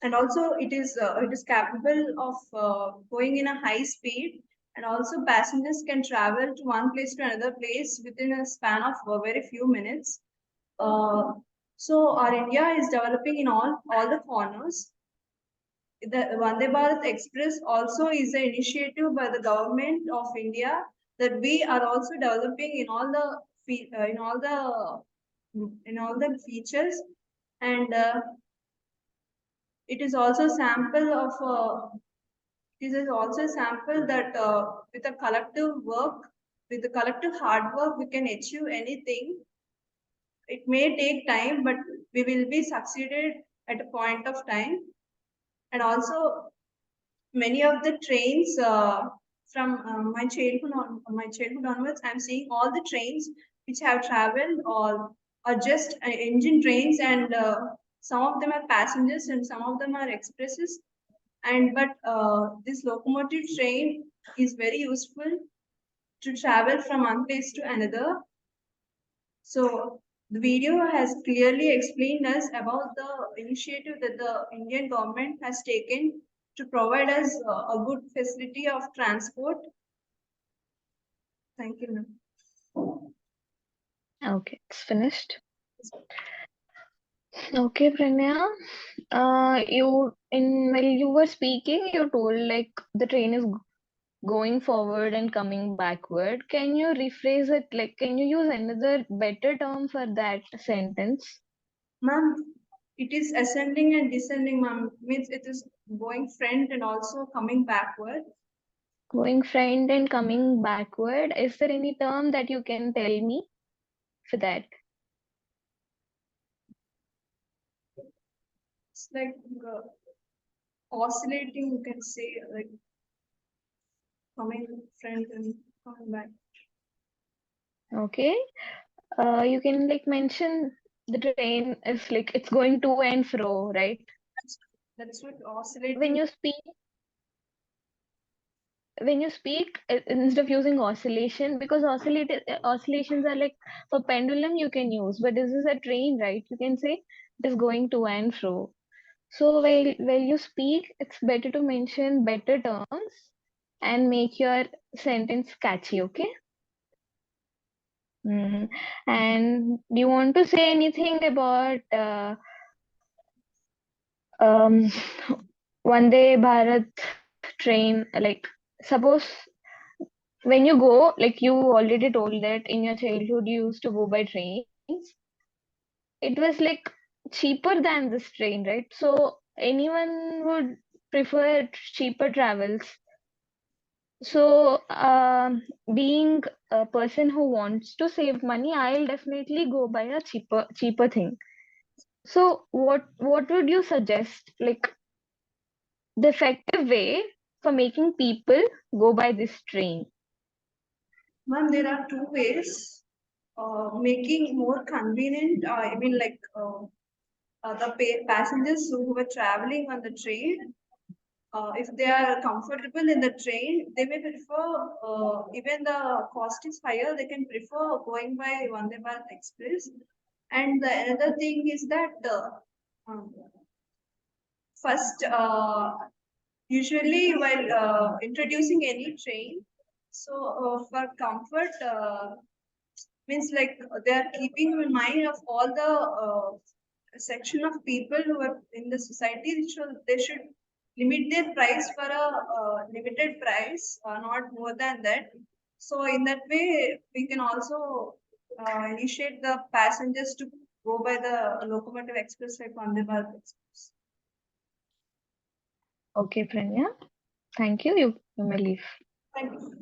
and also it is capable of going in a high speed, and also passengers can travel to one place to another place within a span of very few minutes. Uh, so our India is developing in all the corners. The Vande Bharat Express also is an initiative by the government of India that we are also developing in all the in all the features, and it is also sample of it is also a sample that with a collective work, with the collective hard work, we can achieve anything. It may take time, but we will be succeeded at a point of time. And also, many of the trains from my childhood onwards, I'm seeing all the trains which have traveled or are just engine trains, and some of them are passengers and some of them are expresses. And but this locomotive train is very useful to travel from one place to another. So the video has clearly explained us about the initiative that the Indian government has taken to provide us a good facility of transport. Thank you, ma'am. Okay, it's finished. Okay, Pranaya. While you were speaking, you told like the train is going forward and coming backward. Can you rephrase it? Like, can you use another better term for that sentence? Ma'am, it is ascending and descending, ma'am. Means it is going front and also coming backward. Going front and coming backward. Is there any term that you can tell me for that? It's like oscillating, you can say, like coming front and coming back. Okay. You can like mention the train is like it's going to and fro, right? That's what When oscillating. you speak, instead of using oscillation, because oscillations are like for pendulum you can use, but this is a train, right? You can say it is going to and fro. So while you speak, it's better to mention better terms and make your sentence catchy, okay? And do you want to say anything about um, Vande Bharat train? Like, suppose when you go, like you already told that in your childhood you used to go by trains. It was like cheaper than this train, right? So anyone would prefer cheaper travels. So, being a person who wants to save money, I'll definitely go by a cheaper thing. So, what would you suggest? Like the effective way for making people go by this train? Ma'am, there are two ways. Making more convenient, I mean, like the passengers who were traveling on the train, if they are comfortable in the train, they may prefer, even the cost is higher, they can prefer going by Vande Bharat Express. And the another thing is that um, first, usually while introducing any train, so for comfort, means like they are keeping in mind of all the section of people who are in the society. They should limit their price for a limited price, not more than that. So in that way, we can also initiate the passengers to go by the locomotive express like Vande Bharat Express. Okay, Pranya. Thank you. You may leave. Thank you.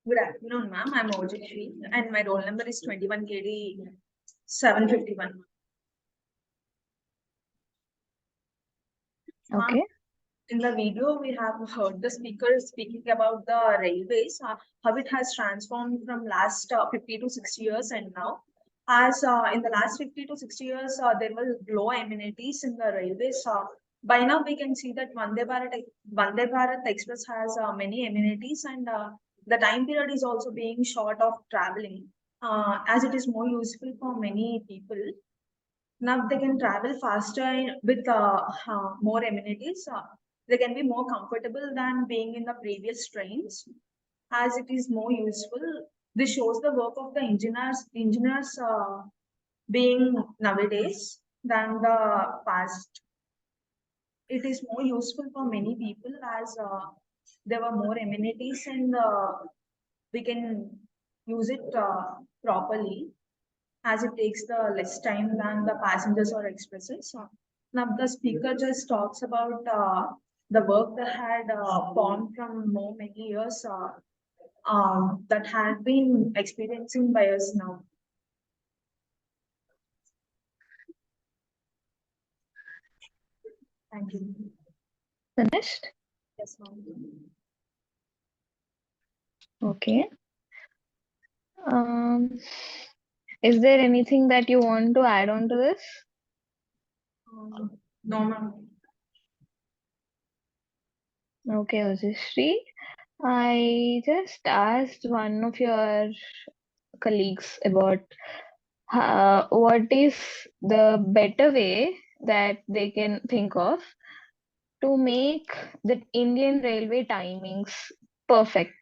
Good afternoon, ma'am. I'm Ojashri and my roll number is 21 KD 751. Okay. In the video, we have heard the speaker speaking about the railways, how it has transformed from last 50 to 60 years and now. As in the last 50 to 60 years, there were low amenities in the railways. By now we can see that Vande Bharat Express has many amenities, and the time period is also being short of traveling, as it is more useful for many people. Now they can travel faster with more amenities. They can be more comfortable than being in the previous trains, as it is more useful. This shows the work of the engineers being nowadays than the past. It is more useful for many people, as there were more amenities, and we can use it properly, as it takes the less time than the passengers or expresses. Now the speaker just talks about the work that had formed from more many years, that had been experiencing by us now. Thank you. Finished? Yes, ma'am. Okay. Is there anything that you want to add on to this? No, ma'am. Okay, Ojishri. I just asked one of your colleagues about what is the better way that they can think of to make the Indian railway timings perfect.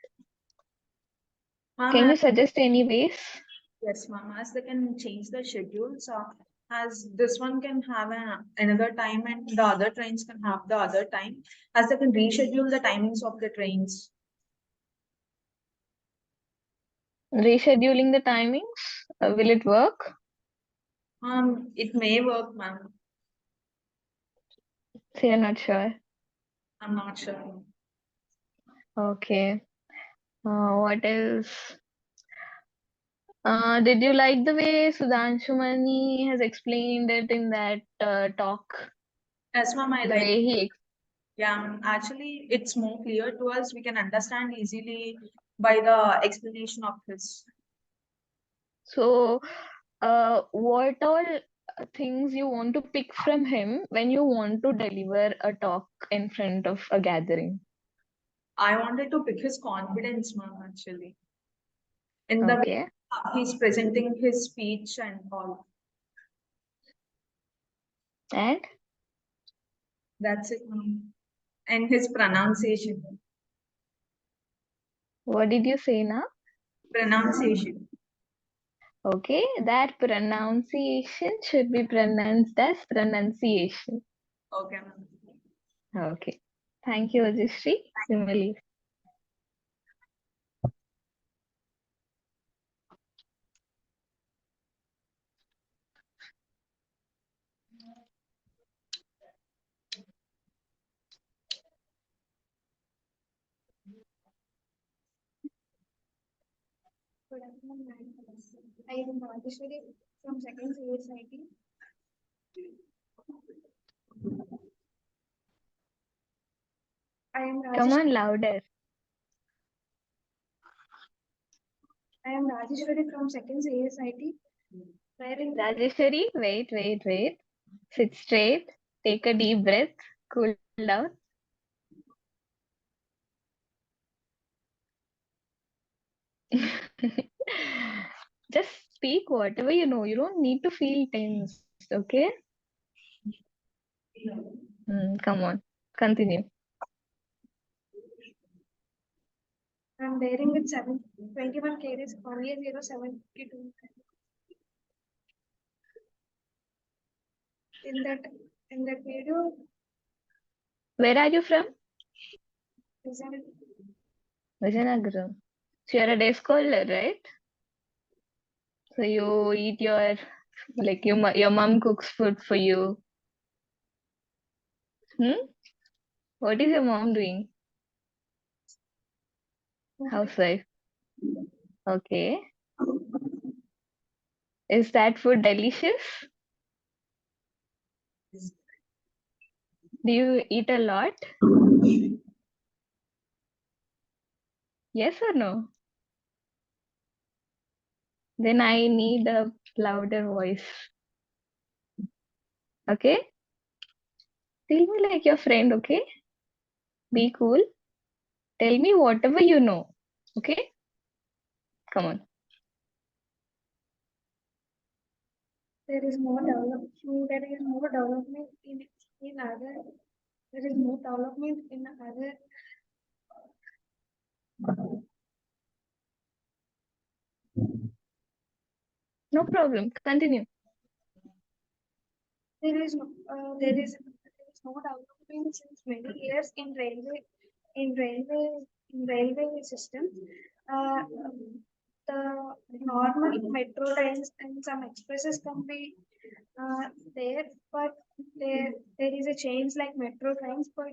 Ma'am, Can you suggest any ways? yes, ma'am. As they can change the schedules, as this one can have another time and the other trains can have the other time, as they can reschedule the timings of the trains. Rescheduling the timings, will it work? It may work, ma'am. So you're not sure. I'm not sure. Okay. What else? Did you like the way Sudhanshu Mani has explained it in that talk? Yes, ma'am. I The like. way he Yeah, actually, it's more clear to us. We can understand easily by the explanation of his. so what all things you want to pick from him when you want to deliver a talk in front of a gathering? I wanted to pick his confidence, ma'am, actually, in the way Okay. he's presenting his speech and all. And That's it, ma'am. And his pronunciation. what did you say now? Pronunciation. Okay, that pronunciation should be pronounced as pronunciation. Okay, ma'am. Okay. Thank you, Ajishri. You may leave. Good afternoon, ma'am. I am Rajeshwari from second CSIT. I am Come Rajesh. on, louder. I am Rajeshwari from second CSIT. Wherein Rajeshwari, wait. Sit straight, take a deep breath, cool down. Just speak whatever you know. You don't need to feel tense, okay? Come on, continue. I am bearing with 21 kgs, only 072. In that in that video, Where are you from? presented Vijayanagaram. So you're a day scholar, right? So you eat like your mom cooks food for you. What is your mom doing? Housewife. Okay. Is that food delicious? Do you eat a lot? Yes or no? Then I need a louder voice. Okay? Tell me like your friend, okay? Be cool. Tell me whatever you know, okay? Come on. There is more development. There is more development in other. There is more development in other. No problem. Continue. There is no development since many years in railway system. Uh, the normal metro trains and some expresses can be there, but there is a change like metro trains. But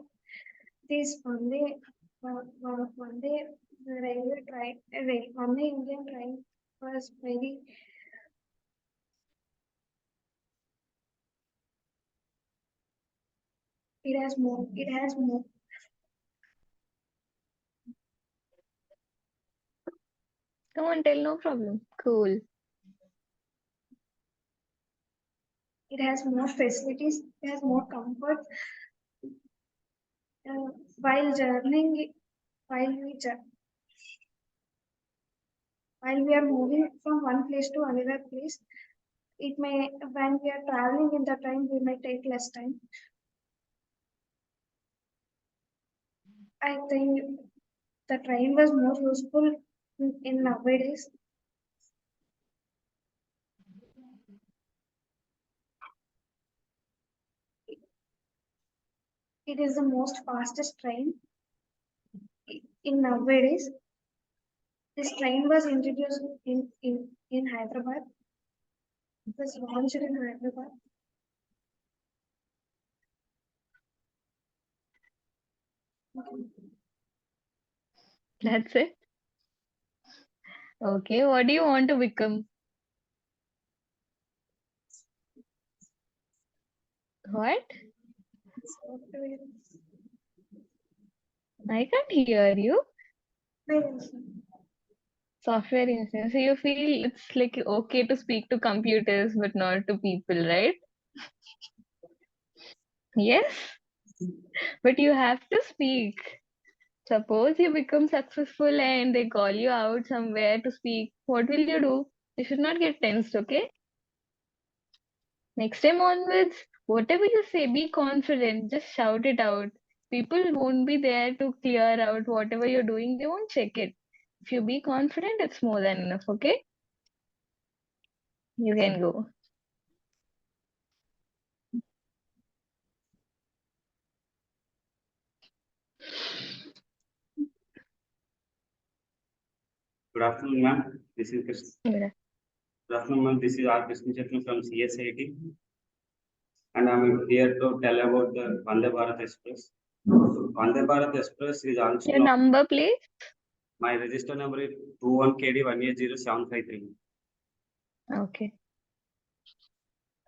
this one day the railway train, one day Indian train was very. It has more. It has more. Come on, tell, no problem. Cool. It has more facilities. It has more comfort. While journeying, while we jour- while we are moving from one place to another place, it may when we are traveling in the train, we may take less time. I think the train was more useful in nowadays. It is the most fastest train in nowadays. This train was introduced in Hyderabad. It was launched in Hyderabad. That's it. Okay, what do you want to become? What? I can't hear you. Software engineer. So you feel it's like okay to speak to computers but not to people, right? Yes, but you have to speak. Suppose you become successful and they call you out somewhere to speak. What will you do? You should not get tensed, okay? Next time onwards, whatever you say, be confident. Just shout it out. People won't be there to clear out whatever you're doing. They won't check it. If you be confident, it's more than enough, okay? You can go. Good afternoon, ma'am. This is Krishna. Yeah. Good afternoon, ma'am. This is R. Krishna Chetna from CSIT, and I'm here to tell about the Vande Bharat Express. Vande Bharat Express is also Your number, please. my register number is 21KD180753. Okay.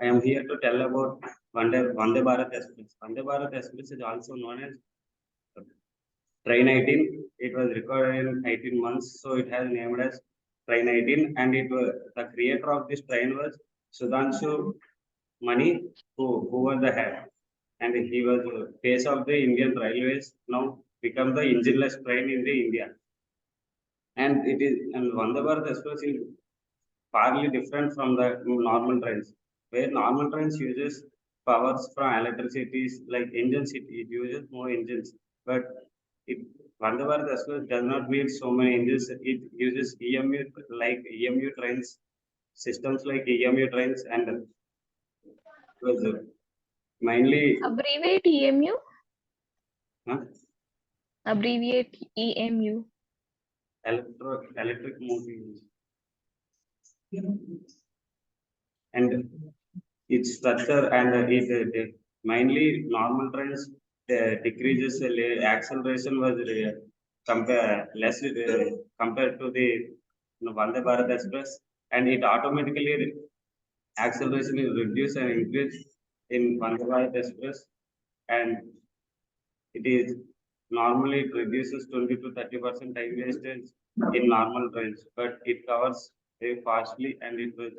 I am here to tell about Vande Bharat Express. Vande Bharat Express is also known as Train 18. It was recorded in 18 months, so it has named as Train 18, and it was the creator of this train was Sudhanshu Mani, who was the head, and he was face of the Indian Railways. Now become the engineless train in the India, and it is and Vande Bharat Express is farly different from the normal trains, where normal trains uses powers from electricity like engines. It uses more engines, but it Vande Bharat Express does not need so many engines. It uses EMU like EMU trains, systems like EMU trains, and it was mainly Abbreviate EMU. huh, Abbreviate EMU. electric motive, and its structure and it mainly normal trains decreases the acceleration was compare less compared to the Vande Bharat Express, and it automatically acceleration is reduced and increased in Vande Bharat Express, and it is normally it reduces 20 to 30% time wastage in normal trains, but it covers very fastly, and it was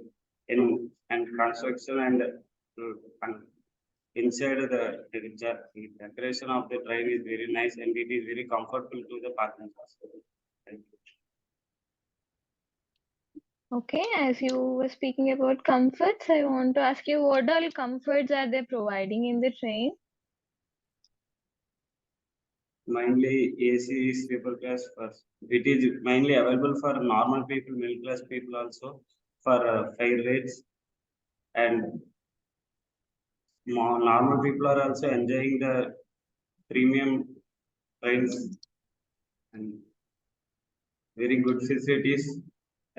in and construction and inside the decoration of the train is very nice and it is very comfortable to the passengers. Thank you. Okay, as you were speaking about comforts, I want to ask you what all comforts are they providing in the train? Mainly AC sleeper class first. It is mainly available for normal people, middle class people also for fare rates, and normal people are also enjoying the premium trains and very good facilities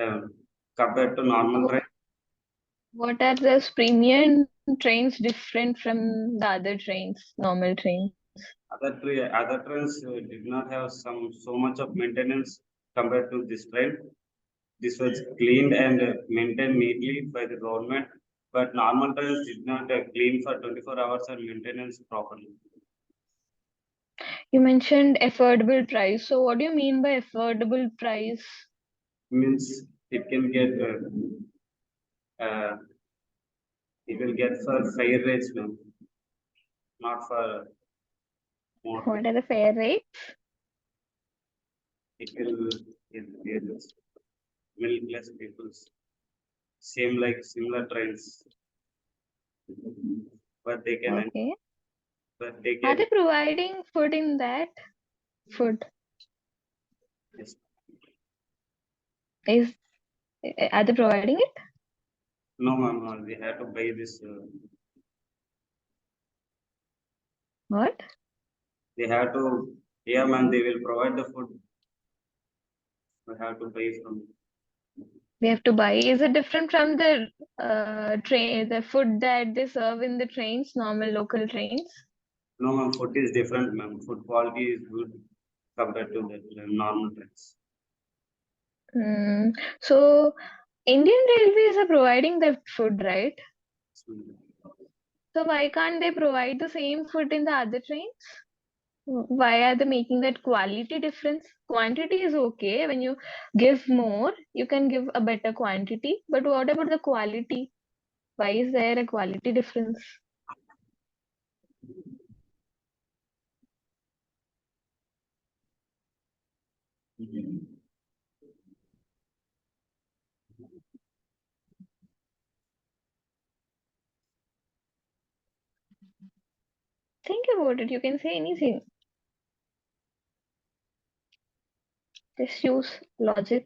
uh, compared to normal train. What are those premium trains different from the other trains, normal trains? Other trains did not have so much of maintenance compared to this train. This was cleaned and maintained neatly by the government, but normal trains did not clean for 24 hours and maintenance properly. You mentioned affordable price. So what do you mean by affordable price? Means uh, it will get for fare rates, ma'am, not for more. What are the fare rates? It will it is middle class people's same like similar trains, but they can Okay. but they Are can they providing food in that? Food yes. is are they providing it? No, ma'am, no, we have to buy this. What? They have to, yeah, ma'am, they will provide the food. We have to pay from. We have to buy. Is it different from the train, the food that they serve in the trains, normal local trains? No, ma'am, food is different, ma'am. Food quality is good compared to the normal trains. So Indian Railways are providing the food, right? So why can't they provide the same food in the other trains? Why are they making that quality difference? Quantity is okay. When you give more, you can give a better quantity. But what about the quality? Why is there a quality difference? Think about it. You can say anything. Just use logic.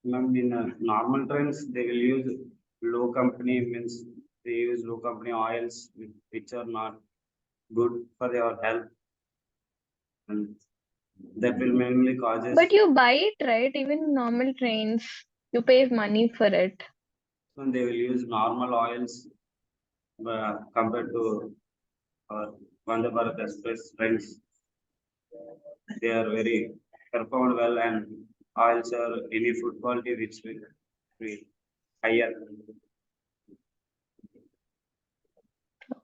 Ma'am, in normal trains, they will use low company, means they use low company oils which are not good for your health, and that will mainly causes. But you buy it, right? Even normal trains, you pay money for it. And they will use normal oils compared to Vande Bharat Express trains. They are very performed well and oils are any food quality which will be higher.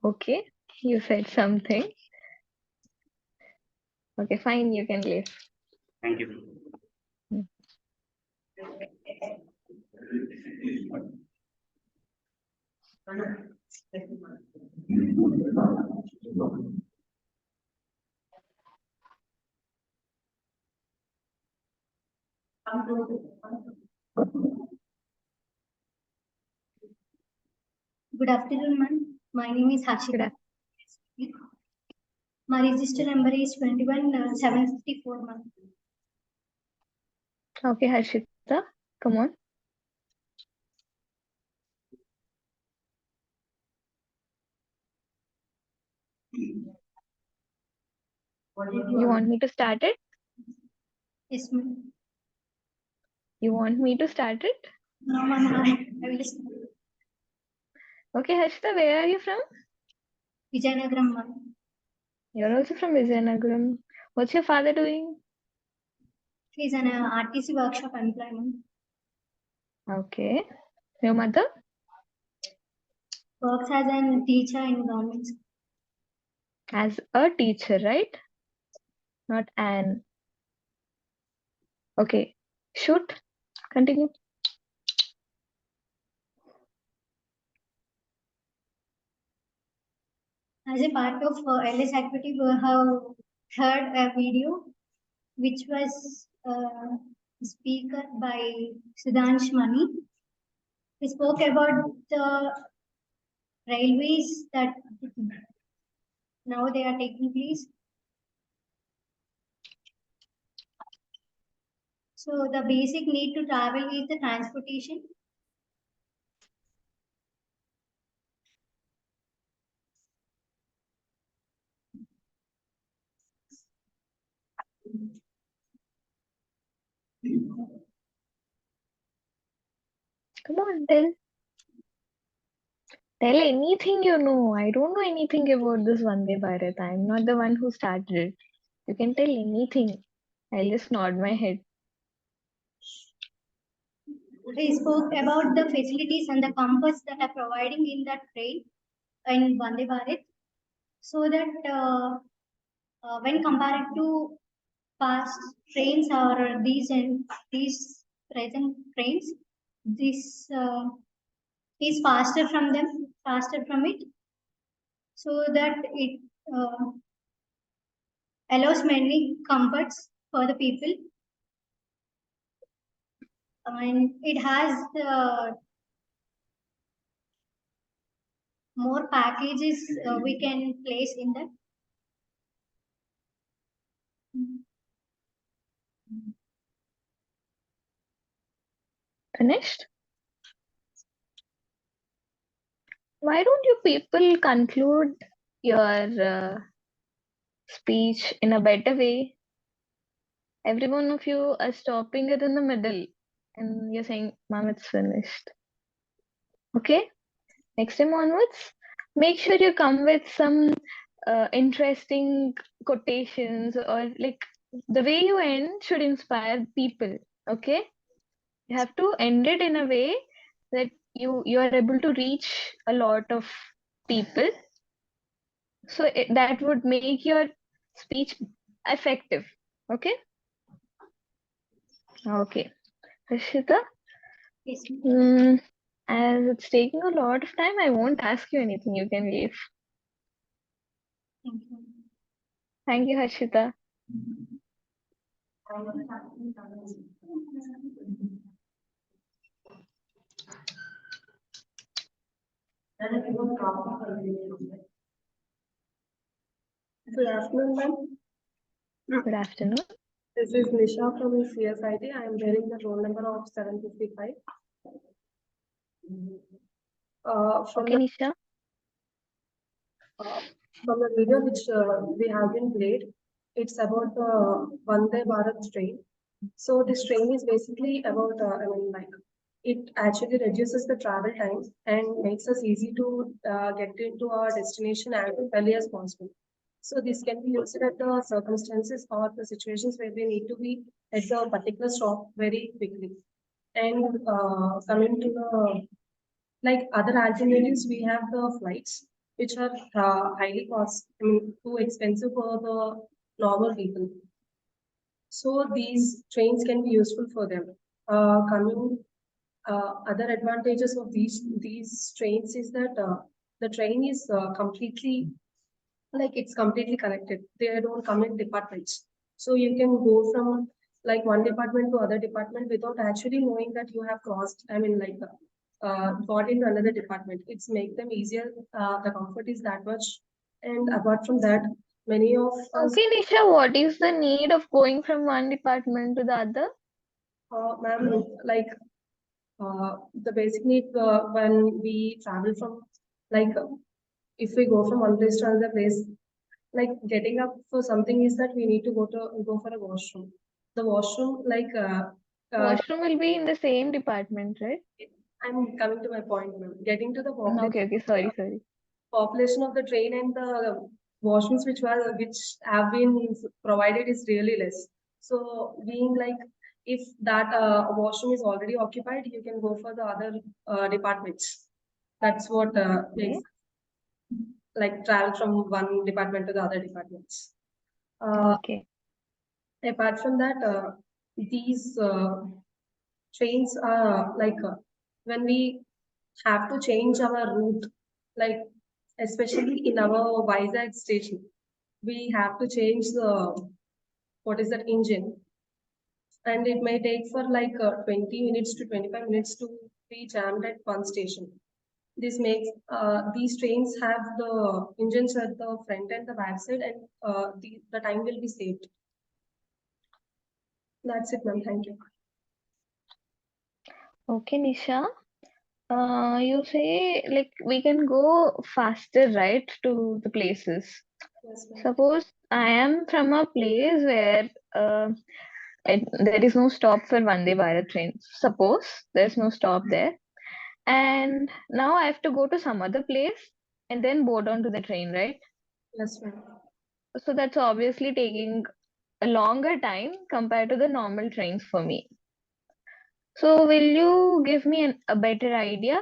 Okay, you said something. Okay, fine, you can leave. Thank you. Good afternoon, ma'am. My name is Harshita. My register number is 21754, ma'am. Okay, Harshita, come on. You want me to start it? Yes, ma'am. You want me to start it? No, ma'am. I will start. Okay, Harshita, where are you from? Vijayanagaram, ma'am. You're also from Vijayanagaram. What's your father doing? He is an RTC workshop employee, ma'am. Okay. Your mother? Works as a teacher in government school. As a teacher, right? Not an. Okay. Shoot. Continue. As a part of LS activity, we have heard a video which was speaker by Sudhansh Mani. He spoke about the railways that now they are taking place. So the basic need to travel is the transportation. Come on, tell anything you know. I don't know anything about this Vande Bharat. I'm not the one who started it. You can tell anything. I'll just nod my head. He spoke about the facilities and the comforts that are providing in that train in Vande Bharat, so that when compared to past trains or these present trains, this is faster from it, so that it allows many comforts for the people, and it has more packages we can place in that. Finished? Why don't you people conclude your speech in a better way? Every one of you are stopping it in the middle and you're saying, Mom, it's finished. Okay? Next time onwards, make sure you come with some interesting quotations, or like the way you end should inspire people. Okay? You have to end it in a way that you are able to reach a lot of people. So that would make your speech effective. Okay? Okay. Harshita? Yes. As it's taking a lot of time, I won't ask you anything. You can leave. Thank you. Thank you, Harshita. Good afternoon, ma'am. Good afternoon. This is Nisha from CSIT. I am bearing the roll number of 755. Okay, Nisha. From the video which we have been played, it's about the Vande Bharat train. So this train is basically about, it actually reduces the travel time and makes us easy to get into our destination as early as possible. So this can be used at the circumstances or the situations where we need to be at the particular stop very quickly. And coming to the like other alternatives, we have the flights, which are too expensive for the normal people. So these trains can be useful for them. Coming other advantages of these trains is that the train is completely it's completely connected. They don't come in departments, so you can go from like one department to other department without actually knowing that you have crossed. Got into another department. It's make them easier. The comfort is that much, and apart from that, many of us. Okay, Nisha, what is the need of going from one department to the other? Ma'am, the basic need when we travel from if we go from one place to another place, like getting up for something is that we need to go for a washroom. The washroom, Washroom will be in the same department, right? I'm coming to my point, ma'am. Getting to the Okay, sorry. population of the train and the washrooms which have been provided is really less. So being like if that washroom is already occupied, you can go for the other departments. That's what makes like travel from one department to the other departments. Okay. Apart from that, these trains when we have to change our route, like especially in our Vizag station, we have to change the what is that engine, and it may take for 20 minutes to 25 minutes to be jammed at one station. This makes these trains have the engines at the front and the back side, and the time will be saved. That's it, ma'am. Thank you. Okay, Nisha. You say like we can go faster, right, to the places. Yes, ma'am. Suppose I am from a place where there is no stop for Vande Bharat trains. Suppose there's no stop there, and now I have to go to some other place and then board onto the train, right? Yes, ma'am. So that's obviously taking a longer time compared to the normal trains for me. So will you give me a better idea?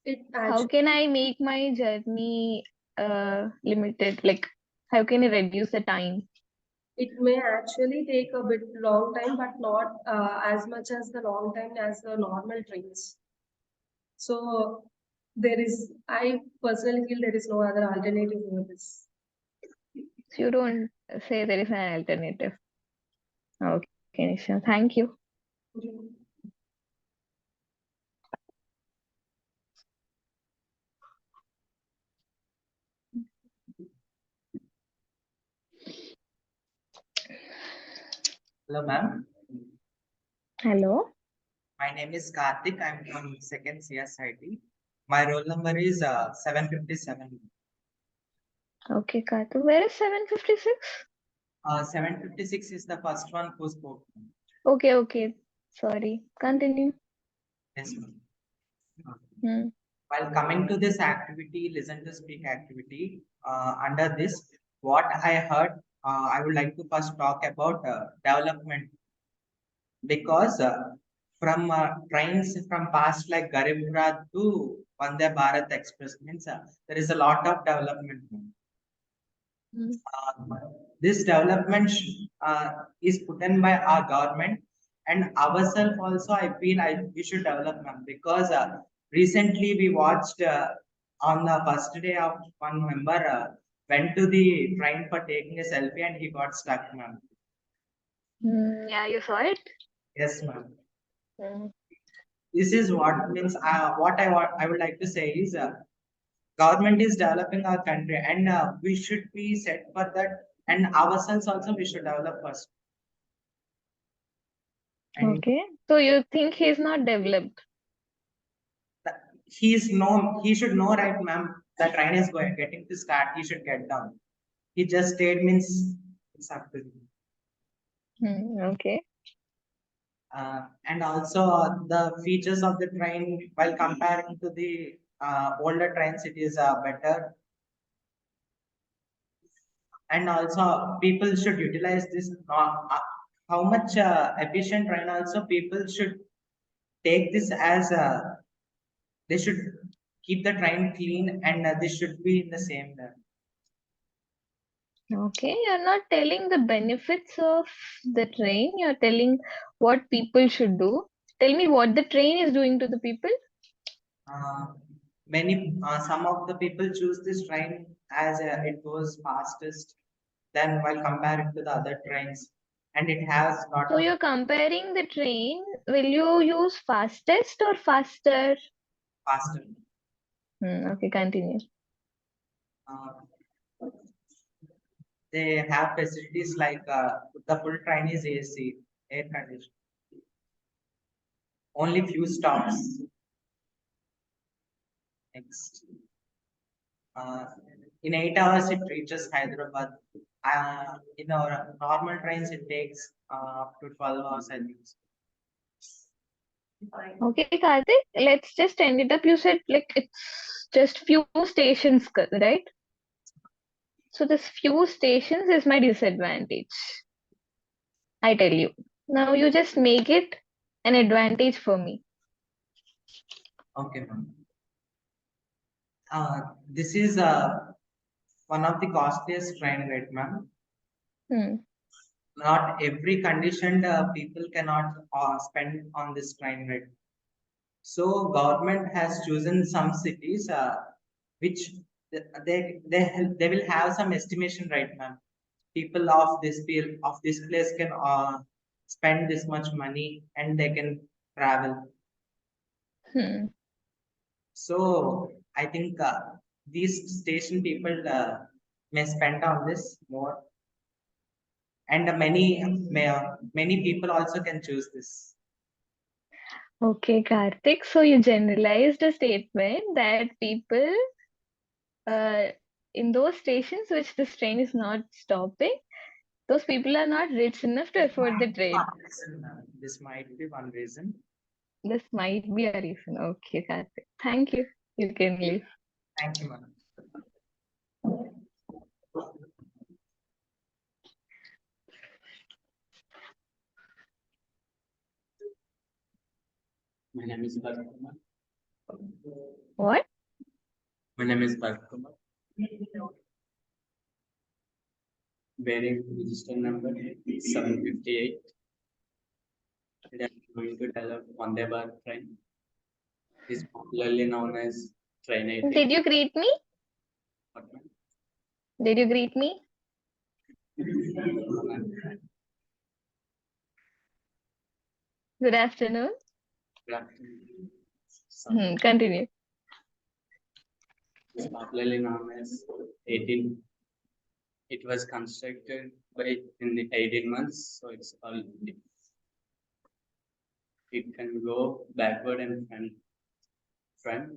It How actually can I make my journey limited? Like, how can I reduce the time? it may actually take a bit long time, but not as much as the long time as the normal trains. So I personally feel there is no other alternative for this. So you don't say there is an alternative. Okay, Nisha. Thank you. Hello, ma'am. Hello. My name is Karthik. I'm from second CSIT. My roll number is 757. Okay, Katu. Where is 756? 756 is the first one who spoke. Okay, okay. Sorry. Continue. Yes, ma'am. Hmm. While coming to this activity, listen to speak activity, under this, what I heard, I would like to first talk about development, because from trains from past like Garib Rath to Vande Bharat Express means there is a lot of development. Hmm. This development is put in by our government and ourselves also. I feel we should develop, ma'am, because recently we watched on the first day of one member went to the train for taking a selfie and he got stuck, ma'am. Yeah, you saw it? Yes, ma'am. Hmm. This is what means what I would like to say is government is developing our country, and we should be set for that, and ourselves also we should develop first. And Okay. So you think he's not developed? he should know, right, ma'am, the train is getting to start, he should get down. He just stayed means it's up to him. Okay. And also the features of the train while comparing to the older trains, it is better. And also people should utilize this how much efficient train also people should take this as they should keep the train clean, and they should be in the same way. Okay, you're not telling the benefits of the train, you're telling what people should do. Tell me what the train is doing to the people. Uh, many some of the people choose this train as it goes fastest than while comparing to the other trains, and it has lot So of you're comparing the train. Will you use fastest or faster? faster. Okay, continue. Uh, they have facilities like the full train is AC, air conditioned. Only few stops. Next. Uh, in 8 hours, it reaches Hyderabad. In our normal trains, it takes up to 12 hours, I think. Okay, Karthik, let's just end it up. You said like it's just few stations, right? So this few stations is my disadvantage. I tell you. Now you just make it an advantage for me. Okay, ma'am. This is one of the costliest train, right, ma'am? Hmm. not every conditioned people cannot spend on this train ride. So government has chosen some cities which they will have some estimation, right, ma'am? People of this place can spend this much money and they can travel. Hmm. So I think these station people may spend on this more, and many people also can choose this. Okay, Karthik. So you generalized a statement that people uh, in those stations which this train is not stopping, those people are not rich enough to afford the train. This might be one reason. This might be a reason. Okay, Karthik. Thank you. You can leave. Thank you, ma'am. My name is Bharat Kumar. What? My name is Bharat Kumar. Bearing register number 758. Today I'm going to develop Vande Bharat train. It is popularly known as Train 18. Did you greet me? What, ma'am? Did you greet me? Good afternoon. Good afternoon. Continue. It's popularly known as 18. It was constructed in the 18 months, so it's all. It can go backward and front.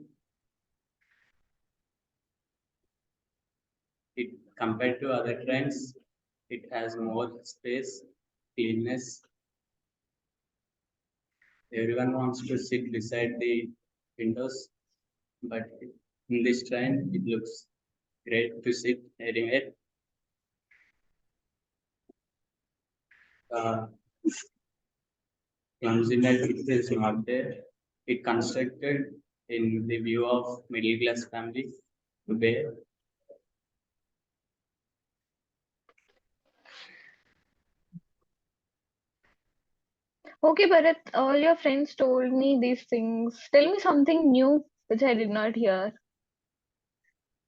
It compared to other trains, it has more space, cleanness. Everyone wants to sit beside the windows, but in this train, it looks great to sit anywhere. Clumsiness is not there. It constructed in the view of middle class family to bear. Okay, Bharat, all your friends told me these things. Tell me something new which I did not hear.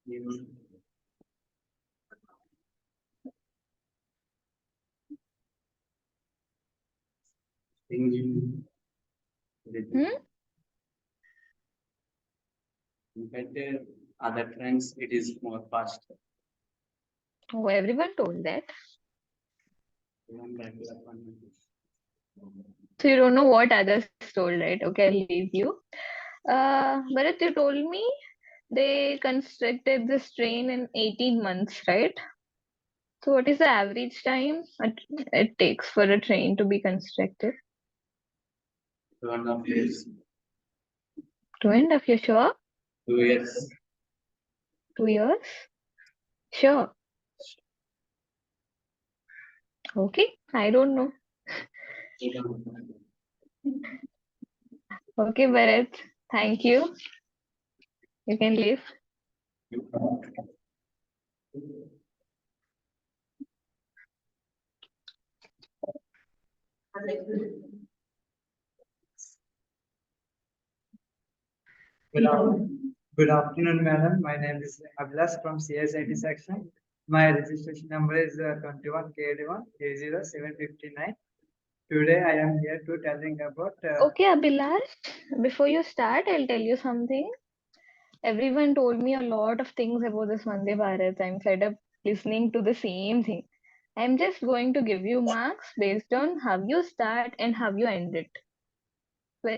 You think you compared to other trains, it is more faster. Oh, everyone told that. So you don't know what others told, right? Okay, I'll leave you. Bharat, you told me they constructed this train in 18 months, right? So what is the average time it takes for a train to be constructed? 2.5 years. 2.5 years, sure? 2 years. 2 years? Sure. Okay, I don't know. Okay, Bharat, thank you. You can leave. Good afternoon, madam. My name is Abhilash from CSIT section. My registration number is 21 KD1 80759. Today I am here to telling about. Okay, Abhilash, before you start, I'll tell you something. Everyone told me a lot of things about this Vande Bharat. I'm fed up listening to the same thing. I'm just going to give you marks based on how you start and how you end it.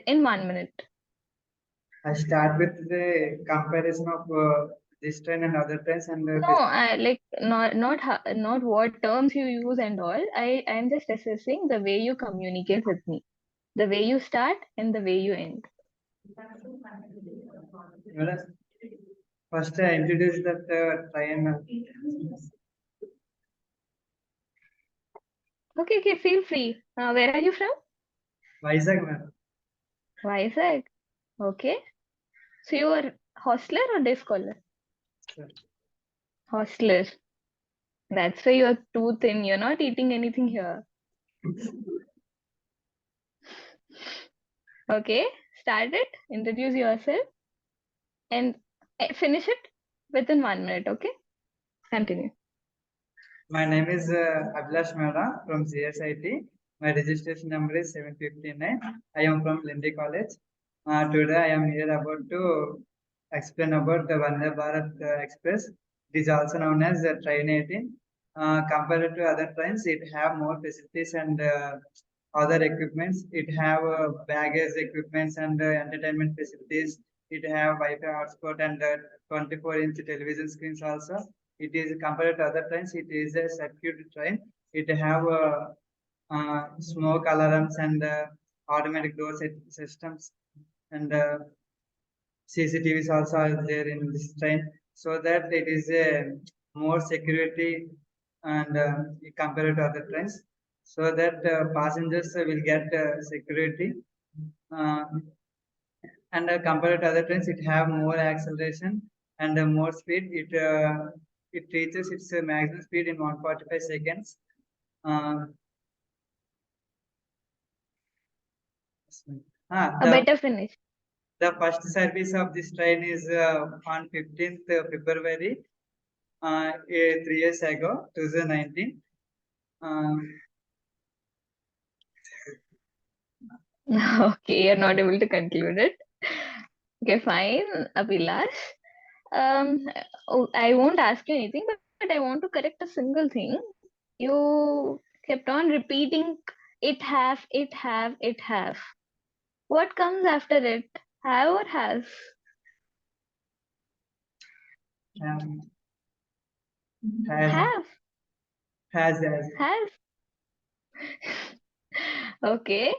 In 1 minute. I start with the comparison of this train and other trains and No, I like not what terms you use and all. I'm just assessing the way you communicate with me, the way you start and the way you end. First I introduce that train. Okay, feel free. Where are you from? Vizag, ma'am. Vizag. Okay. So you are hostler or day scholar? Sir. Hostler. That's why you're too thin. You're not eating anything here. Okay, start it, introduce yourself, and finish it within 1 minute. Okay, continue. My name is Abhilash Mehra from CSIT. My registration number is 759. I am from Lindy College. Today I am here about to explain about the Vande Bharat Express. It is also known as the Train 18. Compared to other trains, it have more facilities and other equipments. It have baggage equipments and entertainment facilities. It have Wi-Fi hotspot and 24-inch television screens also. It is compared to other trains. It is a circuit train. It have smoke alarms and automatic door systems and CCTVs also are there in this train, so that it is a more security and compared to other trains, so that passengers will get security. Uh, and compared to other trains, it have more acceleration and more speed. It reaches its maximum speed in 145 seconds. A The better finish. first service of this train is on 15th February, 3 years ago, 2019. Okay, you're not able to conclude it. Okay, fine, Abhilash. I won't ask you anything, but I want to correct a single thing. You kept on repeating it have, it have, it have. What comes after it? Have or has? Has, Have. has. Has. Okay.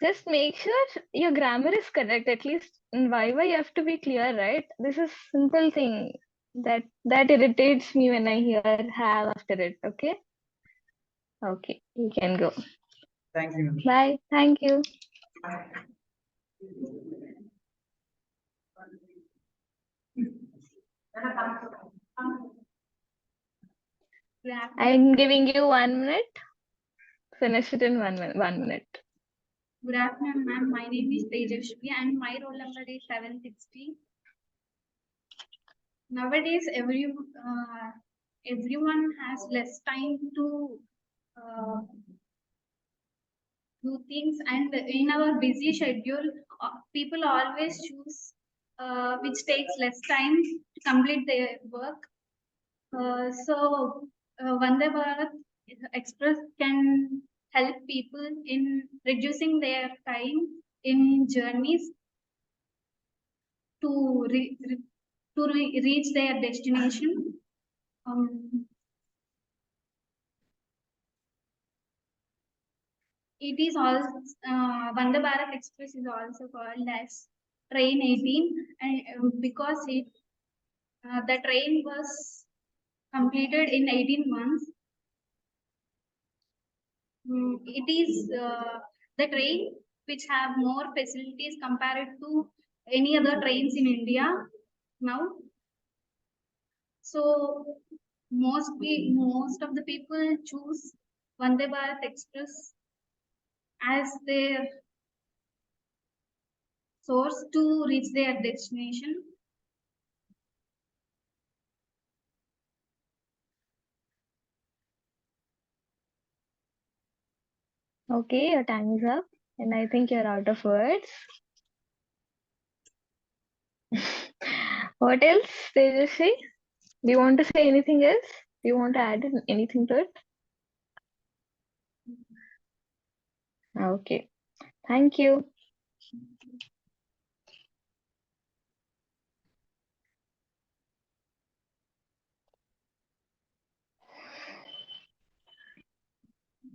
Just make sure your grammar is correct. At least in Viva you have to be clear, right? This is simple thing that irritates me when I hear have after it. Okay. Okay, you can go. Thank you. Bye. Thank you. I'm giving you 1 minute. Finish it in 1 minute. Good afternoon, ma'am. My name is Tejashvi and my roll number is 760. Nowadays, everyone has less time to do things, and in our busy schedule, people always choose which takes less time to complete their work. Vande Bharat Express can help people in reducing their time in journeys to reach their destination. It is also Vande Bharat Express is also called as Train 18, and because the train was completed in 18 months. It is the train which have more facilities compared to any other trains in India now. So most of the people choose Vande Bharat Express as their source to reach their destination. Okay, your time is up, and I think you're out of words. What else, Tejasvi? Do you want to say anything else? Do you want to add anything to it? Okay, thank you.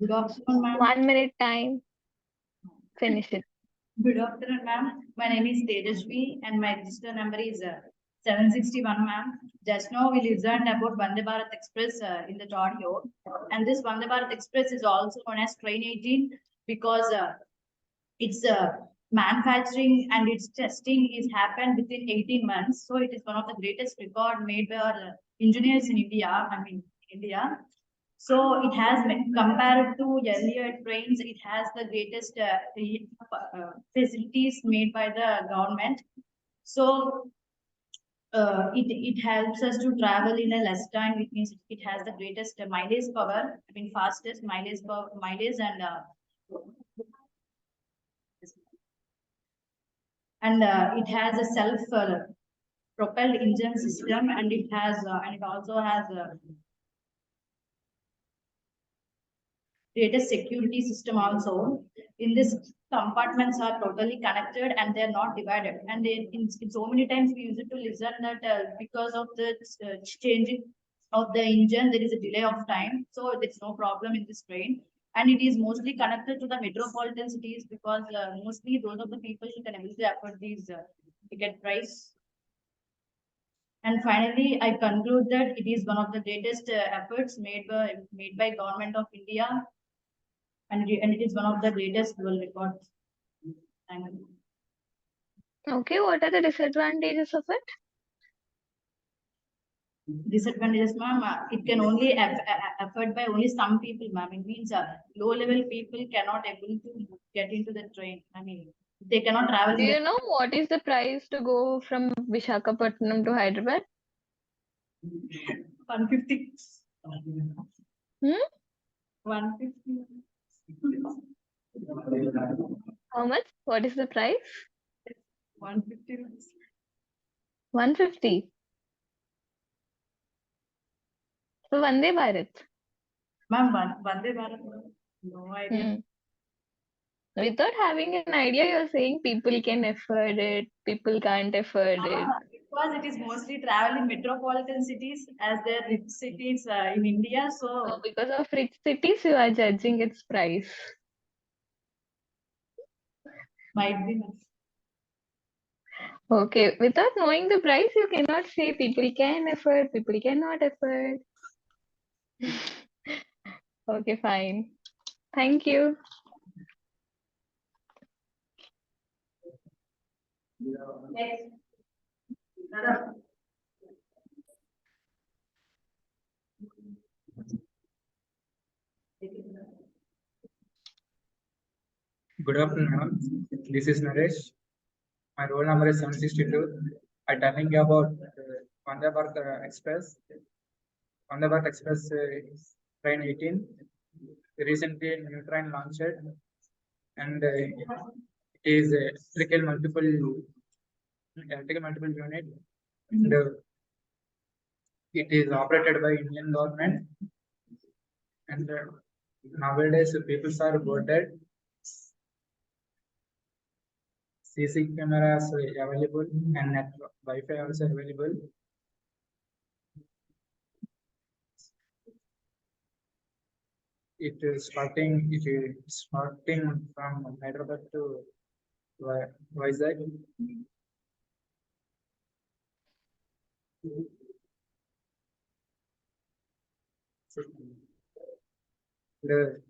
Good afternoon, ma'am. 1 minute time. Finish it. Good afternoon, ma'am. My name is Tejasvi and my register number is 761, ma'am. Just now we listened about Vande Bharat Express in the audio. And this Vande Bharat Express is also known as Train 18 because its manufacturing and its testing is happened within 18 months. So it is one of the greatest record made by our engineers in India, India. So it has, compared to earlier trains, it has the greatest facilities made by the government. So it helps us to travel in a less time, which means it has the greatest mileage power, I mean fastest mileage power, mileage and it has a self propelled engine system, and it has and it also has greatest security system also. In this, compartments are totally connected and they are not divided. And in so many times we used to listen that because of the changing of the engine, there is a delay of time. So there's no problem in this train. And it is mostly connected to the metropolitan cities because mostly those of the people who can able to afford these ticket price. And finally, I conclude that it is one of the greatest efforts made by government of India, and it is one of the greatest world records. Thank you. Okay, what are the disadvantages of it? Disadvantages, ma'am, it can only afford by only some people, ma'am. It means low level people cannot able to get into the train. I mean, they cannot travel Do in you know what is the price to go from Visakhapatnam to Hyderabad? 150. Hmm? 150. How much? What is the price? 150. 150. So Vande Bharat. Ma'am, Vande Bharat. No idea. Without having an idea, you're saying people can afford it, people can't afford it. Because it is mostly travel in metropolitan cities as they are rich cities in India. So because of rich cities, you are judging its price. Might be. Okay, without knowing the price, you cannot say people can afford, people cannot afford. Okay, fine. Thank you. Next. Good afternoon, ma'am. This is Naresh. My roll number is 762. I'm telling you about Vande Bharat Express. Vande Bharat Express is train 18. Recently, new train launched, and it is electrical multiple unit. And, it is operated by Indian government, and nowadays people are boarded. CC cameras available and network Wi-Fi also available. It is starting from Hyderabad to Vizag. The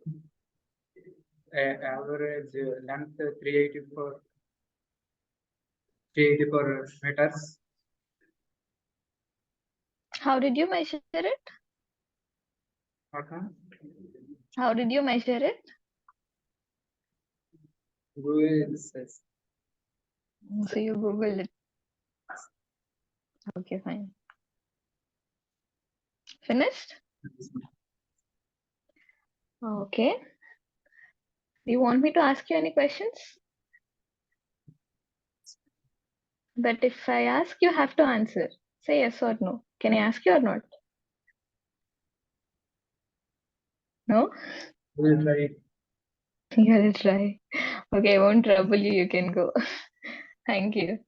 average length 384 meters. How did you measure it? Okay. How did you measure it? Google says. So you Googled it. Okay, fine. Finished? Okay. Do you want me to ask you any questions? But if I ask, you have to answer. Say yes or no. Can I ask you or not? No? We'll try. You will try. Okay, I won't trouble you. You can go. Thank you.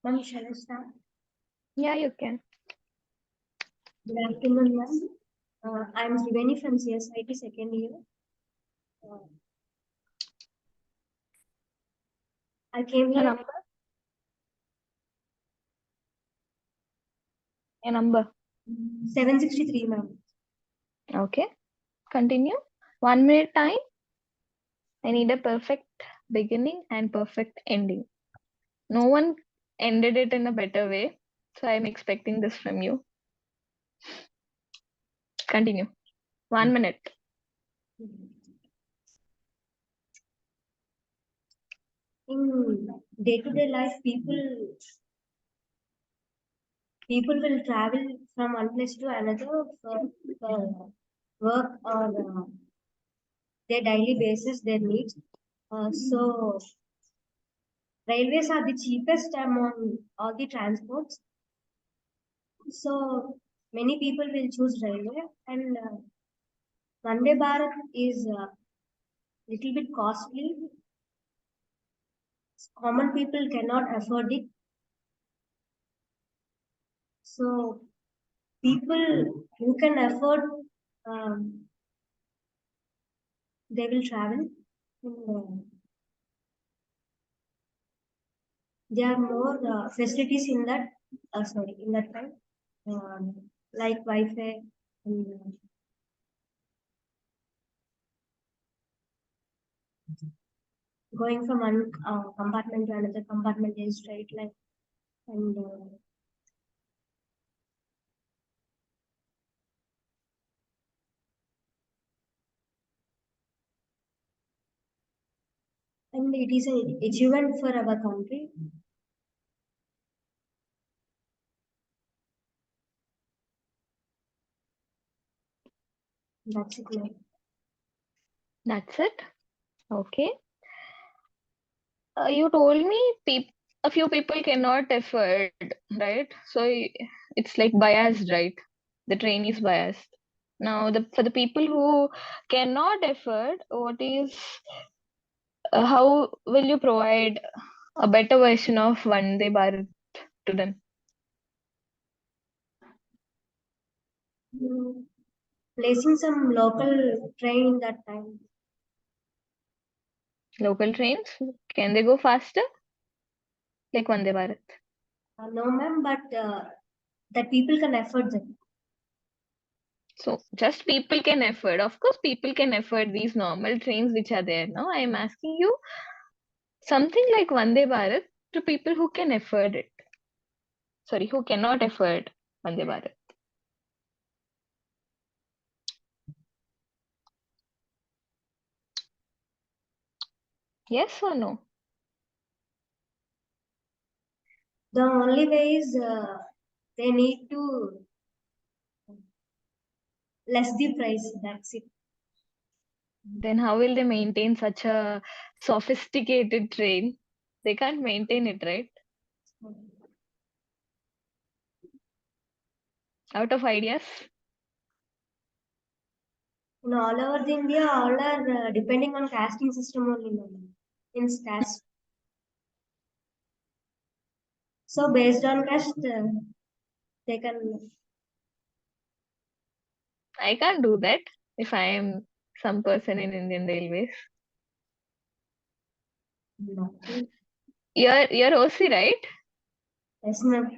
Ma'am, shall I start? Yeah, you can. Good afternoon, ma'am. I'm Triveni from CSIT second year. I came Your here. number? A number. 763, ma'am. Okay. Continue. 1 minute time. I need a perfect beginning and perfect ending. No one ended it in a better way. So I'm expecting this from you. Continue. 1 minute. In day-to-day life, people will travel from one place to another for work or their daily basis, their needs. So railways are the cheapest among all the transports. So many people will choose railway, and Vande Bharat is little bit costly. Common people cannot afford it. So people who can afford, they will travel. And, there are more facilities in that. In that time, like Wi-Fi and going from one compartment to another compartment is straight line, and it is an achievement for our country. That's it, ma'am. That's it. Okay. You told me a few people cannot afford, right? So it's like biased, right? The train is biased. Now, for the people who cannot afford, how will you provide a better version of Vande Bharat to them? Placing some local train in that time. Local trains, can they go faster? Like Vande Bharat? No, ma'am, but that people can afford them. So just people can afford. Of course, people can afford these normal trains which are there. Now I am asking you something like Vande Bharat to people who can afford it. Sorry, who cannot afford Vande Bharat. Yes or no? The only way is they need to less the price. That's it. Then how will they maintain such a sophisticated train? They can't maintain it, right? Out of ideas? In all over the India, all are depending on casting system only, ma'am. In caste. So based on caste, they can. I can't do that if I am some person in Indian Railways. You're OC, right? Yes, ma'am.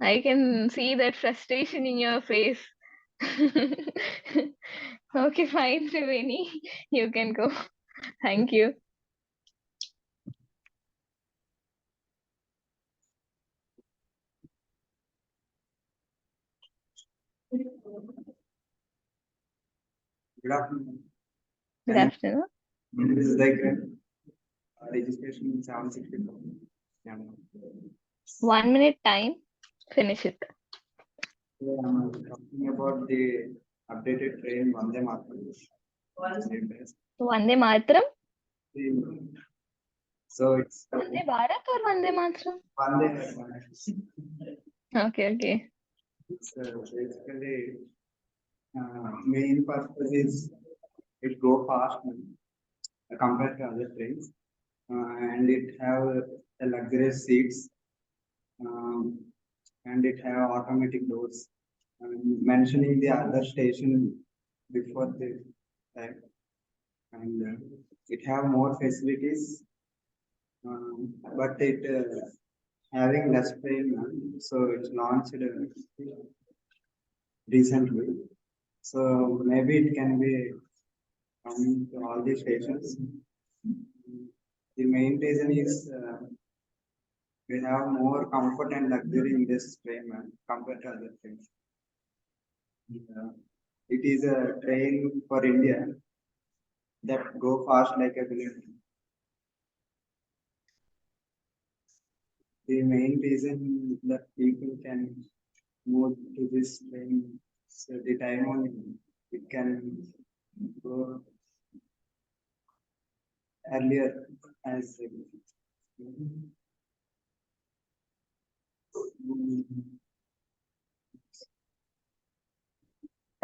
I can see that frustration in your face. Okay, fine, Triveni. You can go. Thank you. Good afternoon. Good afternoon. This is like registration in 764. Yeah. 1 minute time. Finish it. I'm talking about the updated train Vande Mataram. Vande Mataram? So it's Vande Bharat or Vande Mataram? Vande Mataram. Okay. It's basically main purpose is it go fast compared to other trains, and it have a luxurious seats, and it have automatic doors. Mentioning the other station before the time, and it have more facilities, but it having less train, so it's launched recently. So maybe it can be coming to all the stations. The main reason is we have more comfort and luxury in this train compared to other trains. It is a train for India that go fast like a bullet. The main reason that people can move to this train, so the time on it can go earlier as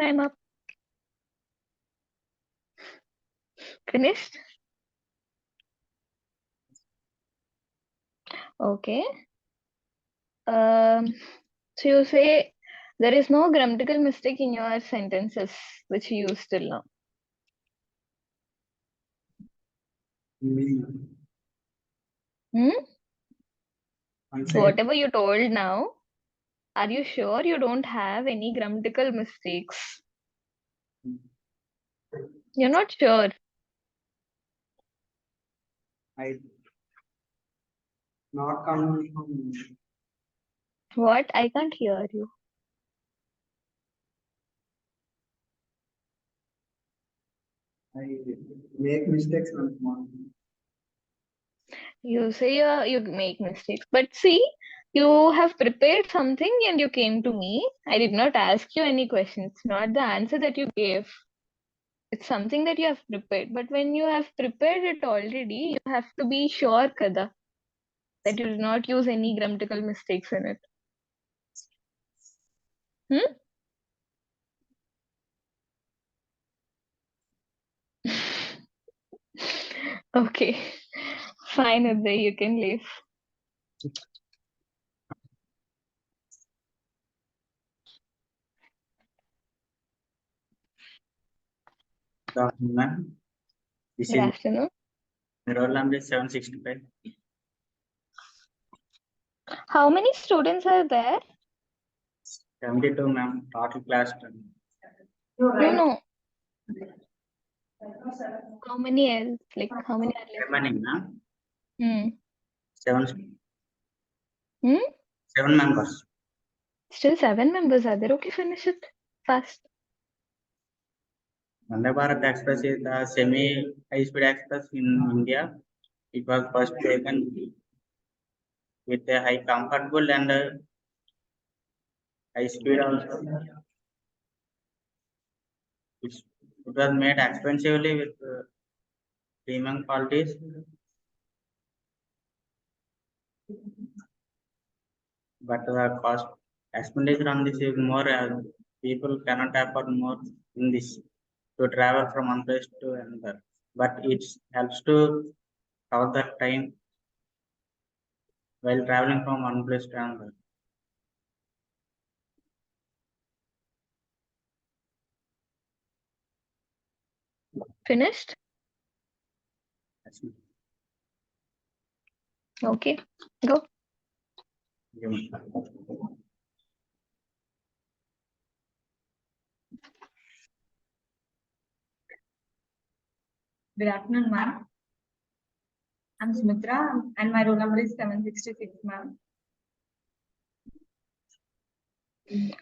Time up. Finished? Okay. So you say there is no grammatical mistake in your sentences which you use till now. Hmm? So whatever you told now, are you sure you don't have any grammatical mistakes? You're not sure. I not coming from What? I can't hear you. I make mistakes once more. You say you make mistakes, but see, you have prepared something and you came to me. I did not ask you any questions, not the answer that you gave. It's something that you have prepared. But when you have prepared it already, you have to be sure, Kada, that you did not use any grammatical mistakes in it. Okay, fine, Uday, you can leave. Good afternoon, ma'am. This Good is afternoon. my roll number is 765. How many students are there? 72, ma'am. Total class. No. How many else? Like how many are left? Remaining, ma'am. Hmm. 7 Hmm? members. Still 7 members are there. Okay, finish it fast. Vande Bharat Express is the semi-high-speed express in India. It was first taken with a high comfortable and high speed also. It was made expensively with premium qualities. But the cost expenditure on this is more. People cannot afford more in this to travel from one place to another. But it helps to cover the time while traveling from one place to another. Finished? Yes, ma'am. Okay, go. Yes, ma'am. Good afternoon, ma'am. I'm Sumitra and my roll number is 766, ma'am.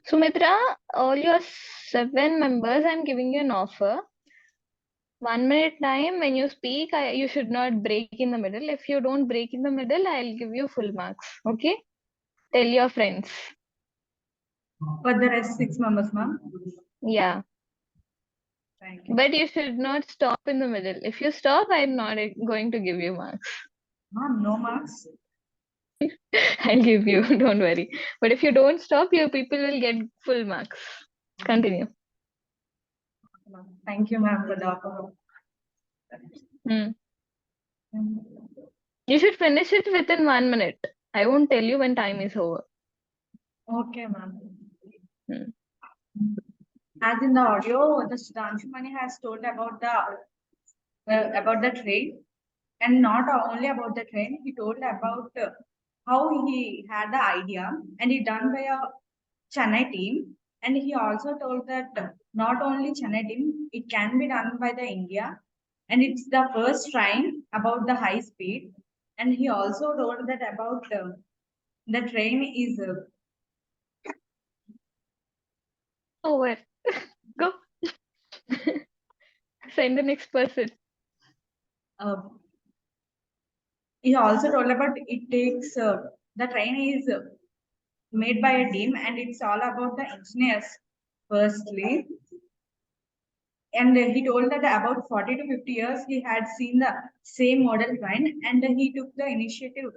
Sumitra, all your 7 members, I'm giving you an offer. 1 minute time when you speak, you should not break in the middle. If you don't break in the middle, I'll give you full marks. Okay? Tell your friends. For the rest 6 members, ma'am. Yeah. Thank you. But you should not stop in the middle. If you stop, I'm not going to give you marks. Ma'am, no marks. I'll give you, don't worry. But if you don't stop, your people will get full marks. Continue. Thank you, ma'am, for the offer. You should finish it within 1 minute. I won't tell you when time is over. Okay, ma'am. As in the audio, the Sudhanshu has told about the train, and not only about the train. He told about how he had the idea, and he done by a Chennai team. And he also told that not only Chennai team, it can be done by the India, and it's the first train about the high speed. And he also told that about the train is Over. Go. Send the next person. uh, he also told about it takes the train is made by a team, and it's all about the engineers firstly. And he told that about 40 to 50 years he had seen the same model train, and he took the initiative.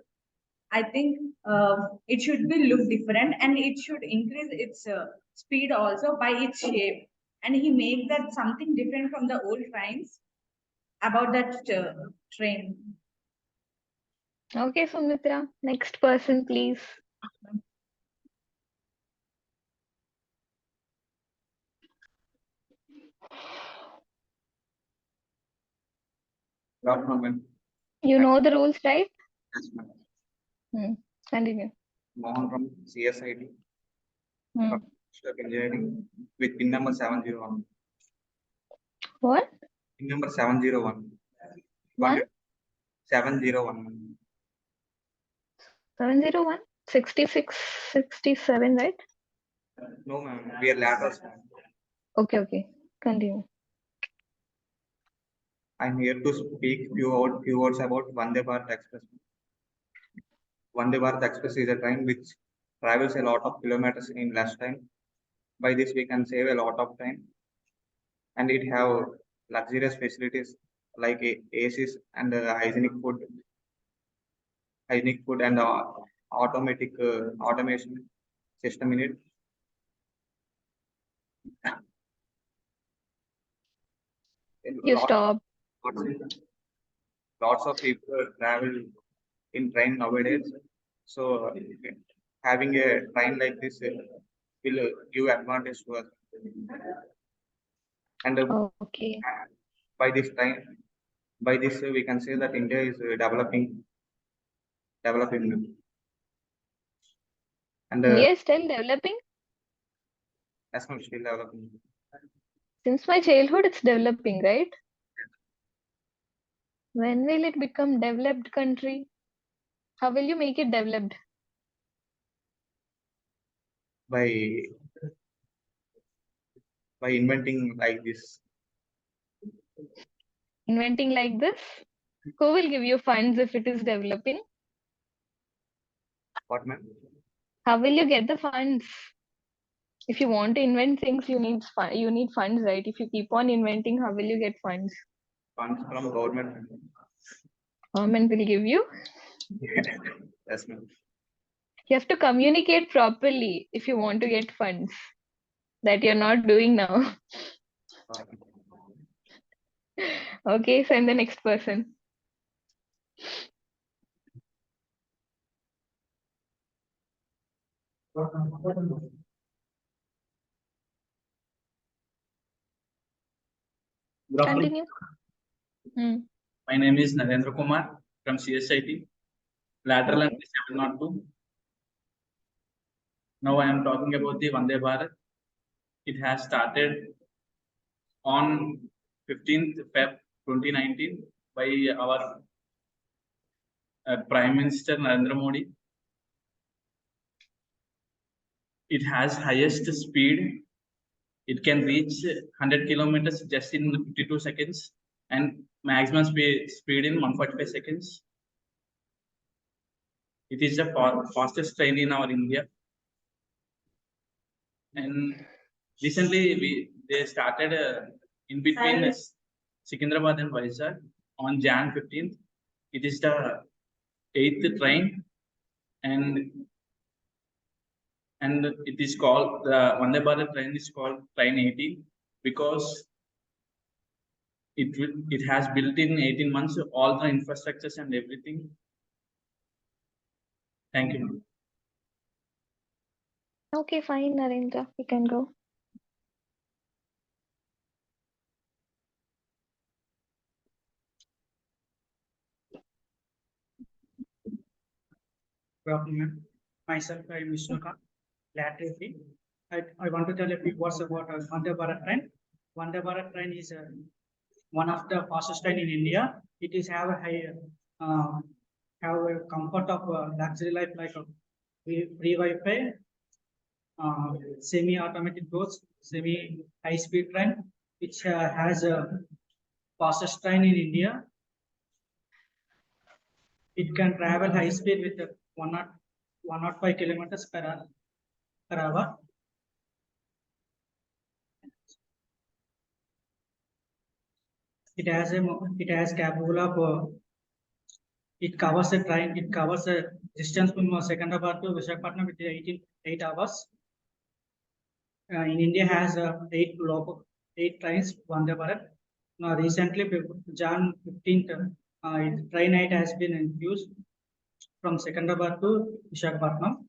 I think it should be look different, and it should increase its speed also by its shape. And he made that something different from the old trains about that train. Okay, Sumitra. Next person, please. Good afternoon. You know the rules, right? Yes, ma'am. Continue. Mohan from CSIT, Hmm. engineering with pin number 701. What? Pin number 701. One? 701. 701? 66, 67, right? No, ma'am. We are laterals, ma'am. Okay. Continue. I'm here to speak few words about Vande Bharat Express. Vande Bharat Express is a train which travels a lot of kilometers in less time. By this, we can save a lot of time, and it have luxurious facilities like ACs and hygienic food and automatic automation system in it. You stop. Lots of people travel in train nowadays. So having a train like this will give advantage to us. And Okay. by this time, by this we can say that India is developing. And India is still developing. as much still developing. Since my childhood, it's developing, right? When will it become developed country? How will you make it developed? By inventing like this. Inventing like this? Who will give you funds if it is developing? What, ma'am? How will you get the funds? If you want to invent things, you need funds, right? If you keep on inventing, how will you get funds? Funds from government. Government will give you. Yes, ma'am. You have to communicate properly if you want to get funds. That you're not doing now. Okay, send the next person. Continue. My name is Narendra Kumar from CSIT, lateral and 702. Now I am talking about the Vande Bharat. It has started on 15th Feb 2019 by our Prime Minister Narendra Modi. It has highest speed. It can reach 100 kilometers just in 52 seconds and maximum speed in 145 seconds. It is the fastest train in our India. And recently they started in between Secunderabad and Vizag on Jan 15th. It is the 8th train, and it is called the Vande Bharat train is called train 18 because it has built in 18 months all the infrastructures and everything. Thank you. Okay, fine, Narendra. You can go. Good afternoon. Myself, I am Vishnuka, laterally. I want to tell a few words about Vande Bharat train. Vande Bharat train is one of the fastest train in India. It is have a high, have a comfort of luxury life like free Wi-Fi, semi-automatic doors, semi-high-speed train, which has a fastest train in India. It can travel high speed with 105 kilometers per hour. It has capable of it covers a distance from Secunderabad to Visakhapatnam with 8 hours. In India has 8 trains Vande Bharat. Recently, Jan 15th, train 8 has been introduced from Secunderabad to Visakhapatnam.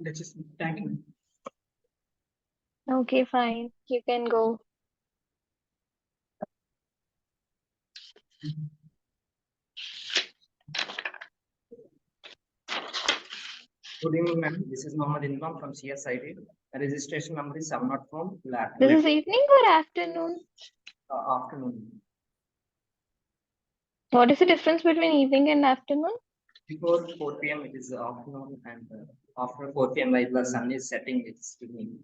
That's it. Thank you. Okay, fine. You can go. Good evening, ma'am. This is Mohammed Imran from CSIT. The registration number is 704. This is evening or afternoon? Afternoon. What is the difference between evening and afternoon? Before 4 p.m. it is afternoon, and after 4 p.m. while the sun is setting, it's evening.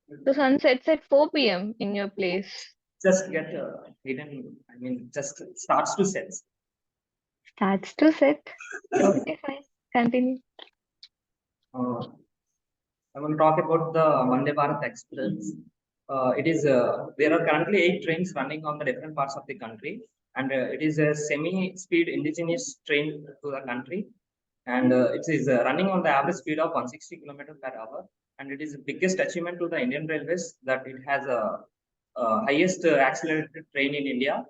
The sun sets at 4 p.m. in your place. Just get hidden. I mean, just starts to set. Starts to set. Okay, fine. Continue. I will talk about the Vande Bharat Express. There are currently 8 trains running on the different parts of the country, and it is a semi-speed indigenous train to the country, and it is running on the average speed of 160 km per hour, and it is the biggest achievement to the Indian Railways that it has a highest accelerated train in India.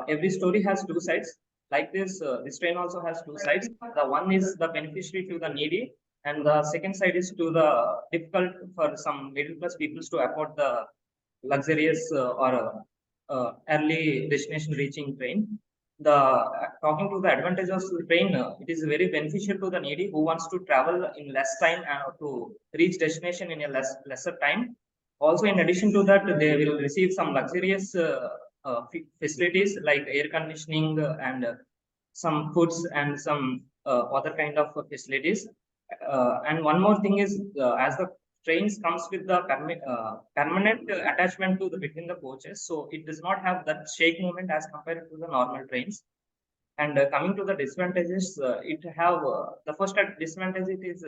Every story has 2 sides. Like this train also has 2 sides. The one is the beneficiary to the needy, and the second side is to the difficult for some middle class people to afford the luxurious or early destination reaching train. Talking to the advantages of the train, it is very beneficial to the needy who wants to travel in less time to reach destination in a lesser time. Also, in addition to that, they will receive some luxurious facilities like air conditioning and some foods and some other kind of facilities. And one more thing is, as the trains comes with the permanent attachment to the between the coaches, so it does not have that shake movement as compared to the normal trains. And coming to the disadvantages, the first disadvantage it is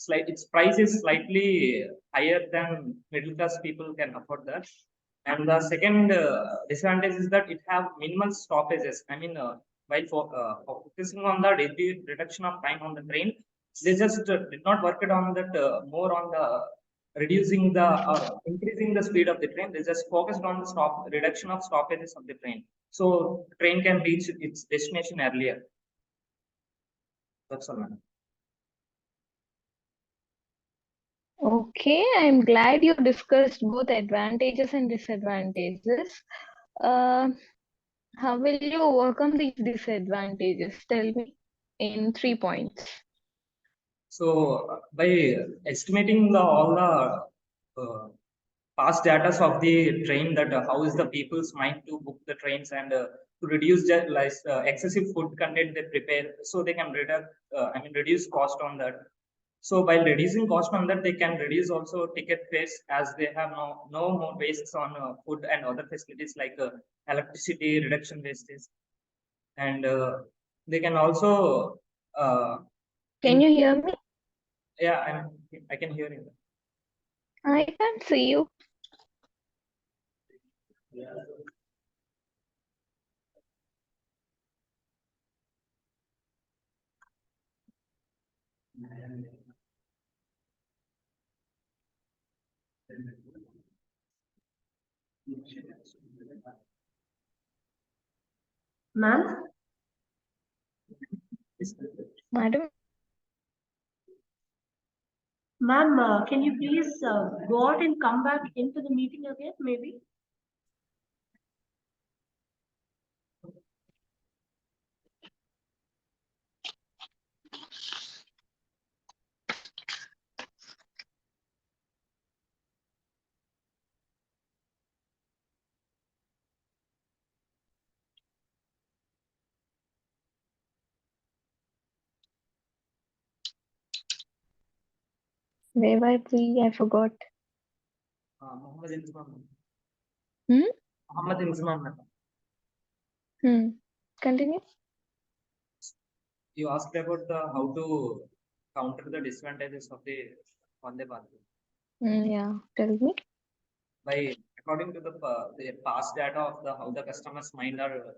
its price is slightly higher than middle class people can afford that. And the second disadvantage is that it have minimal stoppages. I mean, while focusing on the reduction of time on the train, they just did not work it on that more on the reducing the increasing the speed of the train. They just focused on the reduction of stoppages of the train, so train can reach its destination earlier. That's all, madam. Okay, I'm glad you discussed both advantages and disadvantages. How will you overcome these disadvantages? Tell me in 3 points. So by estimating all the past data of the train, that how is the people's mind to book the trains, and to reduce the excessive food content they prepare, so they can reduce cost on that. So by reducing cost on that, they can reduce also ticket fares, as they have no more wastes on food and other facilities like electricity reduction wastage, and they can also Can you hear me? yeah, I can hear you. I can't see you. Yeah. Ma'am? Madam? Ma'am, can you please go out and come back into the meeting again, maybe? Where were we? I forgot. Muhammad Inzman. Hmm? Muhammad Inzman. Continue. You asked about the how to counter the disadvantages of the Vande Bharat. Yeah, tell me. By according to the past data of the how the customers mind are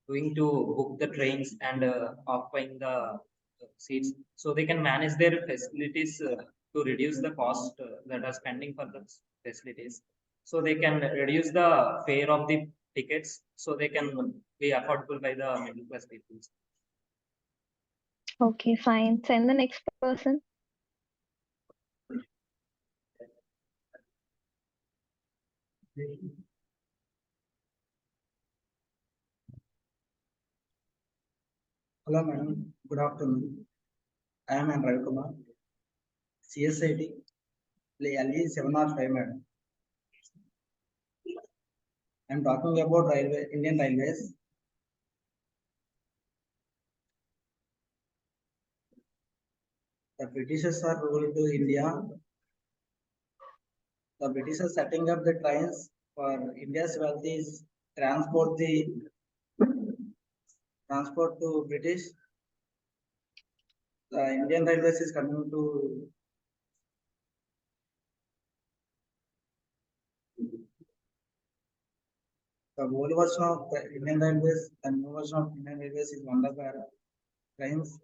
going to book the trains and occupying the seats, so they can manage their facilities to reduce the cost that are spending for the facilities. So they can reduce the fare of the tickets, so they can be affordable by the middle class people. Okay, fine. Send the next person. Hello, madam. Good afternoon. I am Ravi Kumar. CSIT, LE 705, madam. I am talking about railway, Indian Railways. The Britishers are ruled to India. The Britishers setting up the trains for India's wealth is transport to British. The Indian Railways is coming to the old version of the Indian Railways, the new version of Indian Railways is Vande Bharat trains.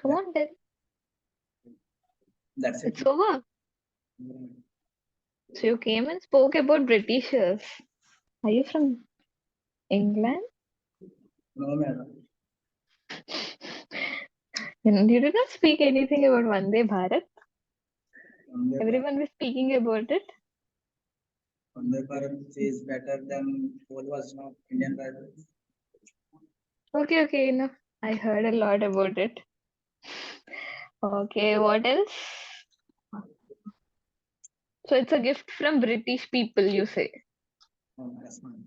Come on, then. That's it. It's over. So you came and spoke about Britishers. Are you from England? No, madam. You did not speak anything about Vande Bharat. Vande Bharat. Everyone was speaking about it. Vande Bharat is better than old version of Indian Railways. Okay, enough. I heard a lot about it. Okay, what else? So it's a gift from British people, you say. Yes, ma'am.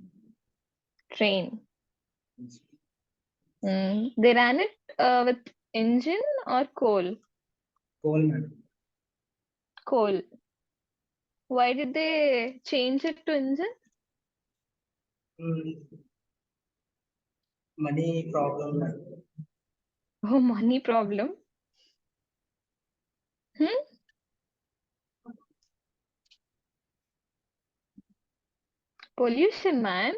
Train. They ran it with engine or coal? Coal, madam. Coal. Why did they change it to engine? Money problem. Oh, money problem. Pollution, man.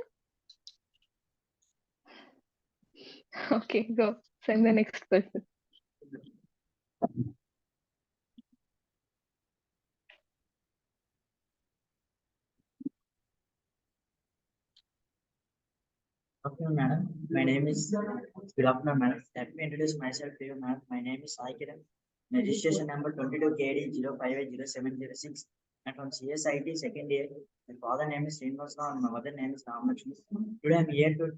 Okay, go. Send the next person. Okay, madam. My name is Good afternoon, madam. Let me introduce myself to you, madam. My name is Sai Kiran. My registration number 22KD 0580706. I'm from CSIT second year. My father name is Srinivasa and my mother name is Ramalakshmi. Today I'm here to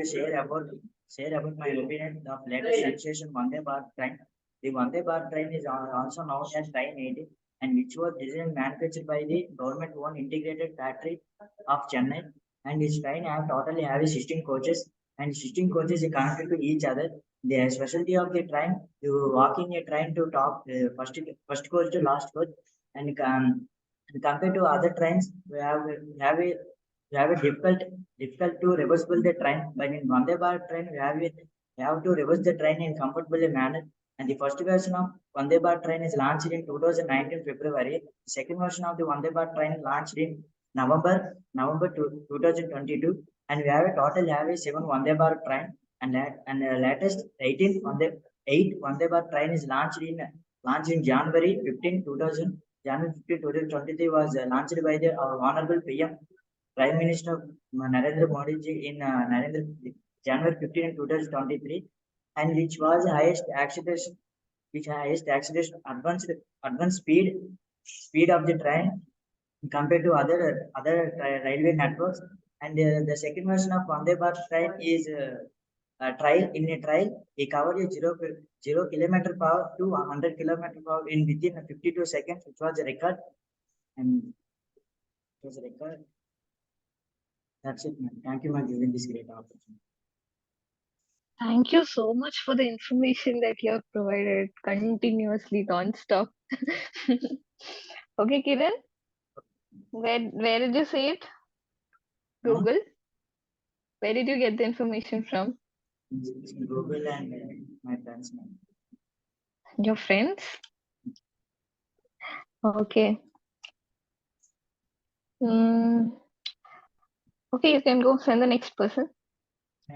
share about my opinion of latest sensation Vande Bharat train. The Vande Bharat train is also known as Train 80, and which was designed and manufactured by the government-owned integrated factory of Chennai, and each train totally have 16 coaches, and 16 coaches are connected to each other. The specialty of the train, you walk in a train to top first coach to last coach, and compared to other trains, we have a difficult to reversible the train. But in Vande Bharat train, we have to reverse the train in comfortable manner. And the first version of Vande Bharat train is launched in 2019 February. The second version of the Vande Bharat train launched in November 2022, and we have a total have a 7 Vande Bharat train, and latest 8 Vande Bharat train is launched in January 15, 2023 was launched by our Honorable PM Prime Minister Narendra Modi ji in January 15, 2023, and which highest acceleration advanced speed of the train compared to other railway networks. And the second version of Vande Bharat train is trial in a trial, he covered a 0 kilometer per hour to 100 kilometer per hour in within 52 seconds, which was a record. And it was a record. That's it, man. Thank you, man, giving this great opportunity. Thank you so much for the information that you have provided continuously, non-stop. Okay, Kiran, where did you say it? Google? Where did you get the information from? It's Google and my friends, man. Your friends? Okay. Mm, okay, you can go send the next person. I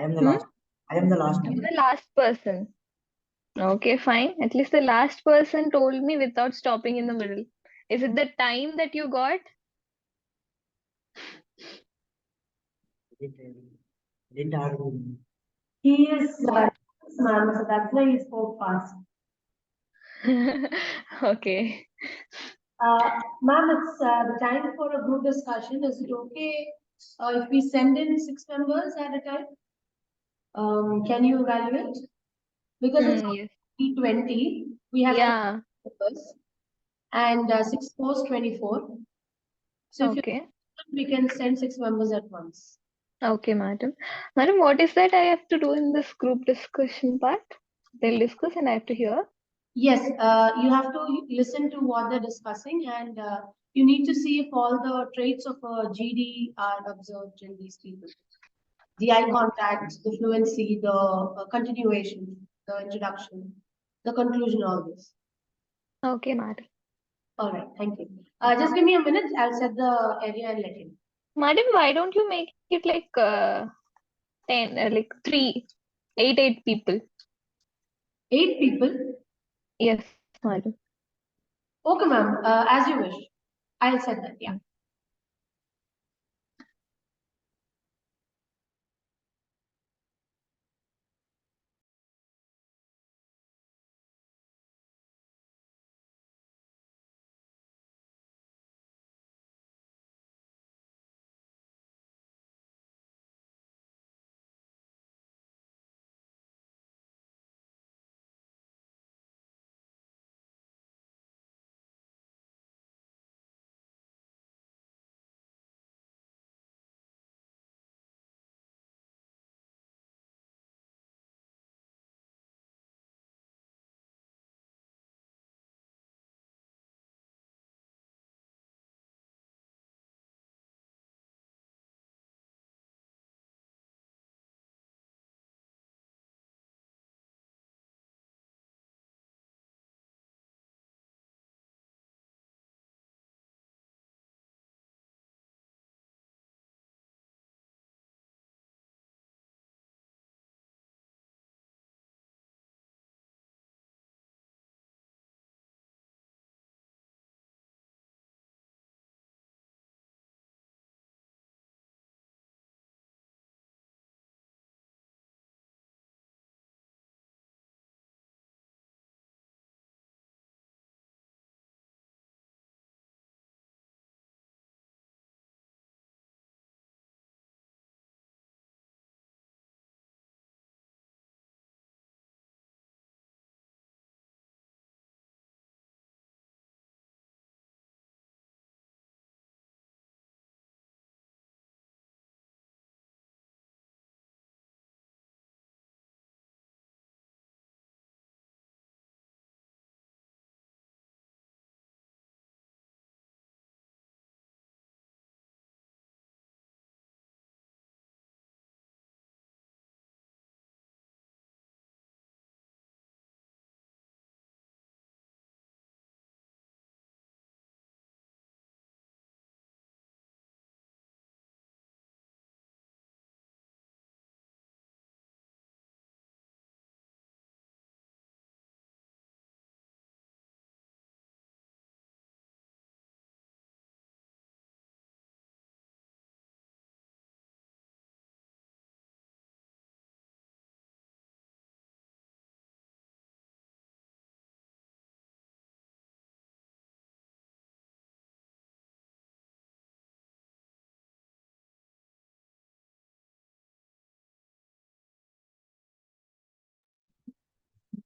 am the last. I am the last. You're the last person. Okay, fine. At least the last person told me without stopping in the middle. Is it the time that you got? Didn't argue. He is ma'am, so that's why he spoke fast. Okay. Ma'am, it's the time for a group discussion. Is it okay if we send in 6 members at a time? Can you evaluate? Because it's Yes. T20, we have Yeah. 6 members and 6 post 24. So if Okay. we can send 6 members at once. Okay, madam. Madam, what is that I have to do in this group discussion part? They'll discuss and I have to hear. Yes, you have to listen to what they're discussing and you need to see if all the traits of a GD are observed in these people. The eye contact, the fluency, the continuation, the introduction, the conclusion, all this. Okay, madam. All right, thank you. Just give me a minute. I'll set the area and let you know. Madam, why don't you make it like 10, like 8 people? 8 people? Yes, madam. Okay, ma'am. As you wish. I'll set that. Yeah.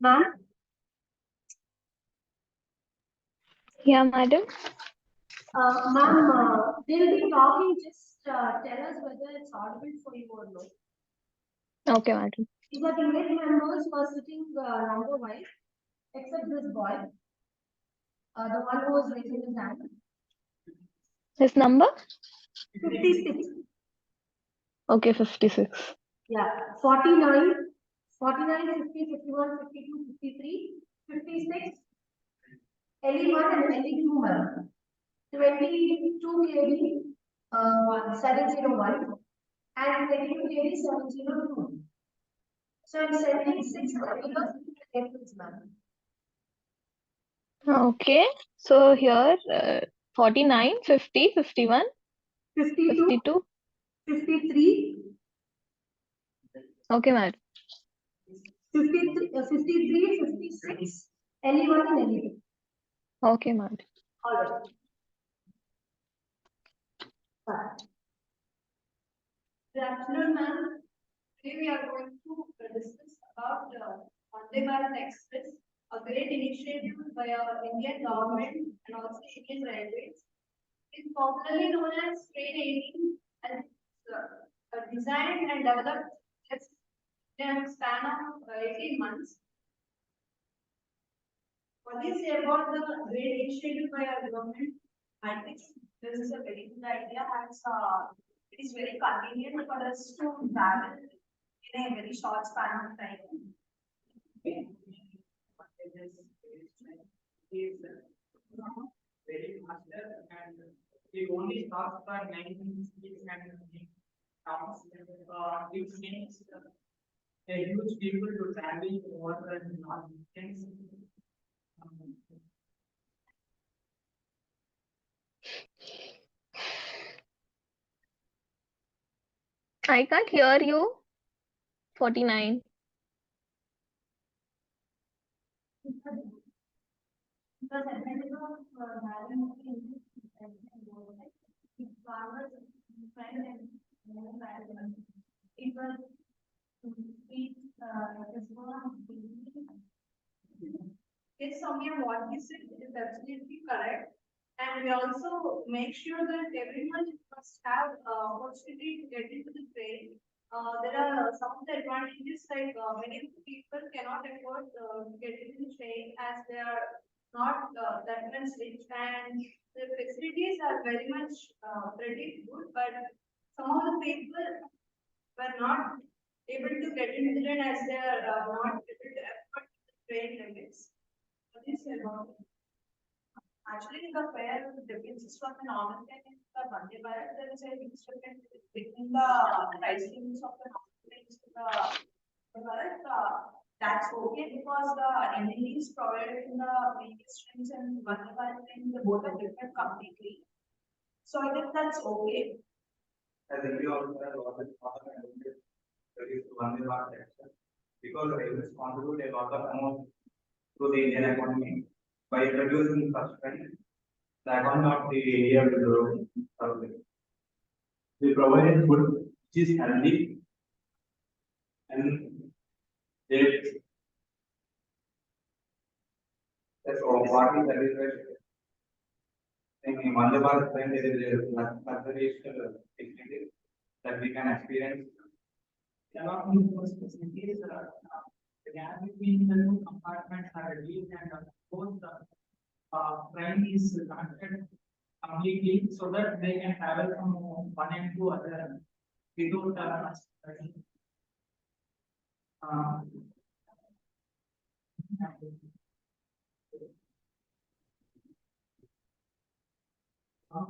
Ma'am? Yeah, madam. Ma'am, they'll be talking, just tell us whether it's audible for you or no. Okay, madam. These are the 8 members who are sitting number wise, except this boy, the one who was raising his hand. His number? 56. Okay, 56. Yeah, 49, 49, 50, 51, 52, 53, 56, LE1 and LE2, ma'am. 22 kg, 701, and 22 kg, 702. So I'm sending 6 regulars to Aprils, ma'am. Okay, so here 49, 50, 51, 52, 52. 53, Okay, madam. 53, 53, 56, LE1 and LE2. Okay, madam. All right. Good afternoon, ma'am. Today we are going to discuss about Vande Bharat Express, a great initiative by our Indian government and also Indian Railways. It is popularly known as Train 18 and designed and developed just in a span of 18 months. What do you say about the great initiative by our government? I think this is a very good idea as it is very convenient for us to travel in a very short span of time. Very faster and it only stops for 19 cities and towns. It makes a huge people to travel over and long distance. I can't hear you. 49. Because advantage of having farmers friend and it was speed yes, Soumya, what you said is absolutely correct. And we also make sure that everyone must have opportunity to get into the train. There are some of the advantages like many people cannot afford to get into the train as they are not that much rich and the facilities are very much pretty good, but some of the people were not able to get into the train as they are not able to afford the train limits. What is your about it? Actually, the fare differences from the normal train and the Vande Bharat, there is a huge difference between the pricings of the normal trains to the Vande Bharat. That's okay because the amenities provided in the previous trains and Vande Bharat trains, they both are different completely. So I think that's okay. As India also has a lot of benefits related to Vande Bharat sector because railways contribute a lot of amount to the Indian economy by introducing such trends. The economy of the area will grow thoroughly. We provide food which is healthy and it that's all what is satisfied. In Vande Bharat train there is a luxurious facility that we can experience. Along with those facilities, the gap between the two compartments are reduced and both the train is connected completely so that they can travel from one end to other without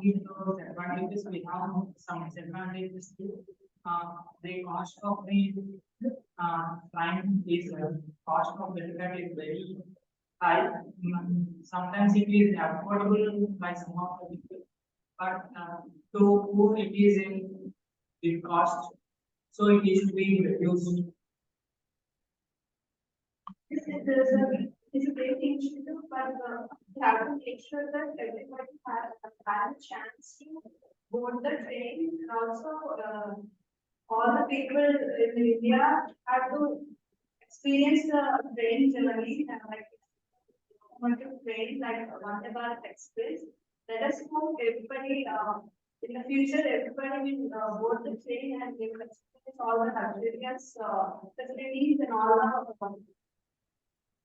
with those advantages, we have some disadvantages too. The cost of the train is cost of the ticket is very high. Sometimes it is affordable by some of the people, but to whom it is in cost, so it is to be reduced. It's a great initiative, but we have to make sure that everybody has a chance to board the train and also all the people in India have to experience the train journey and like want to train like Vande Bharat Express. Let us hope everybody in the future everybody will board the train and they will experience all the luxurious facilities and all the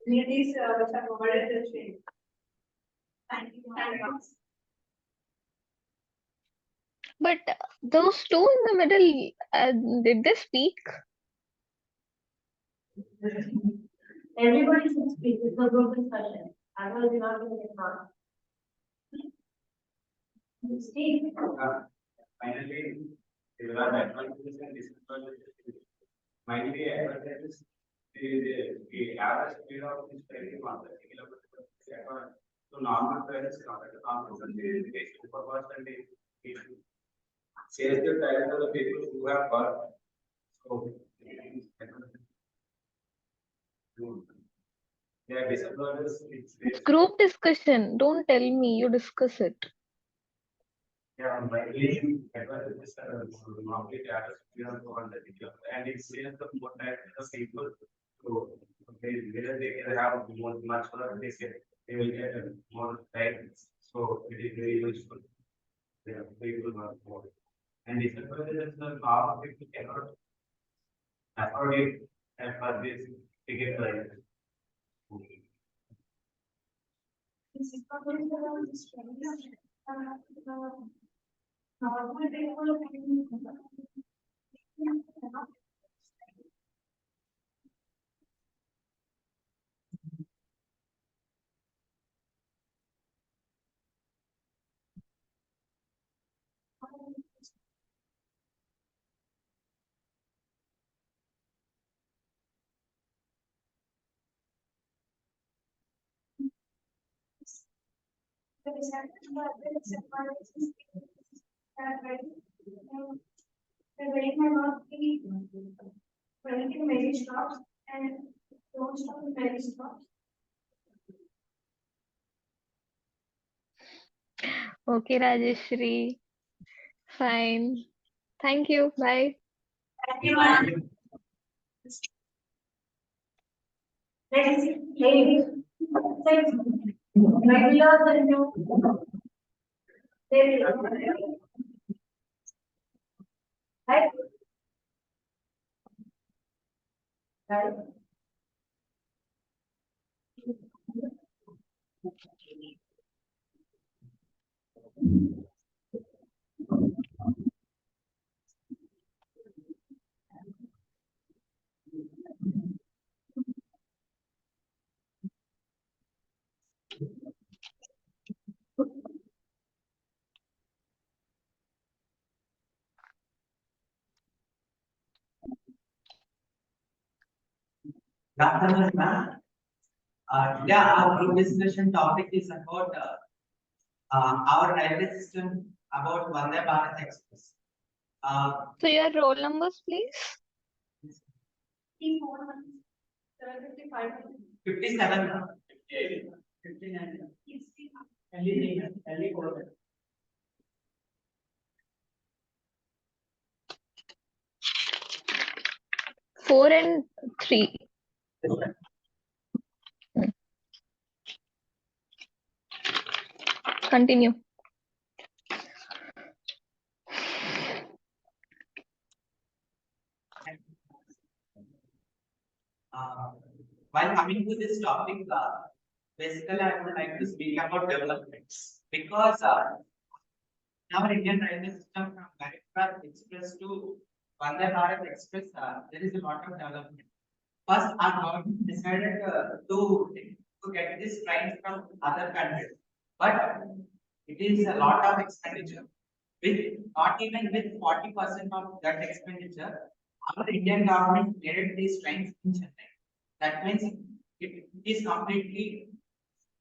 amenities which are provided in the train. Thank you. Thank you. But those two in the middle, did they speak? Everybody should speak. It's a group discussion. Otherwise, you're not going to get marks. Steve. Finally, there are advantages and disadvantages. Finally, advantages the average speed of this train is 130 kilometers per hour. So normal trains compared to normal trains, it is super fast and it saves the time for the people who have work. So there are disadvantages. It's group discussion. Don't tell me, you discuss it. Yeah, by leading advantages normally the average speed of 200 kilometers and it saves the more time to the people. So whether they can have much more, they will get more time. So it is very useful. The people work more. And disadvantages the normal people cannot afford it and for this ticket price. The rate may not be present in many stops and don't stop in many stops. Okay, Rajeshri. Fine. Thank you. Bye. Thank you, ma'am. Next, ladies. Regulars and new. Right? Right. Good afternoon, ma'am. Today our group discussion topic is about our railway system about Vande Bharat Express. So your roll numbers, please. 57. 59. 4 and 3. Continue. While coming to this topic, basically I would like to speak about developments because our Indian railway system from Garib Express to Vande Bharat Express, there is a lot of development. First, our government decided to get these trains from other countries, but it is a lot of expenditure. With not even with 40% of that expenditure, our Indian government made these trains in Chennai. That means it is completely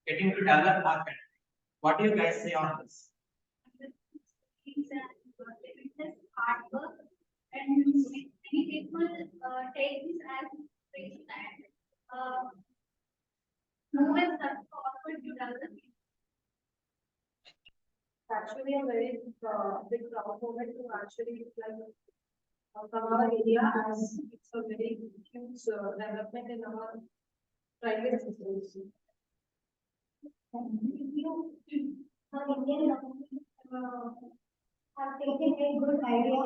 getting to develop our country. What do you guys say on this? Hard work, and many people take this as inspiration and move and step forward to develop. Actually a very big proud moment to actually like from our area, as it's a very huge development in our railway systems. Our Indian government have taken a good idea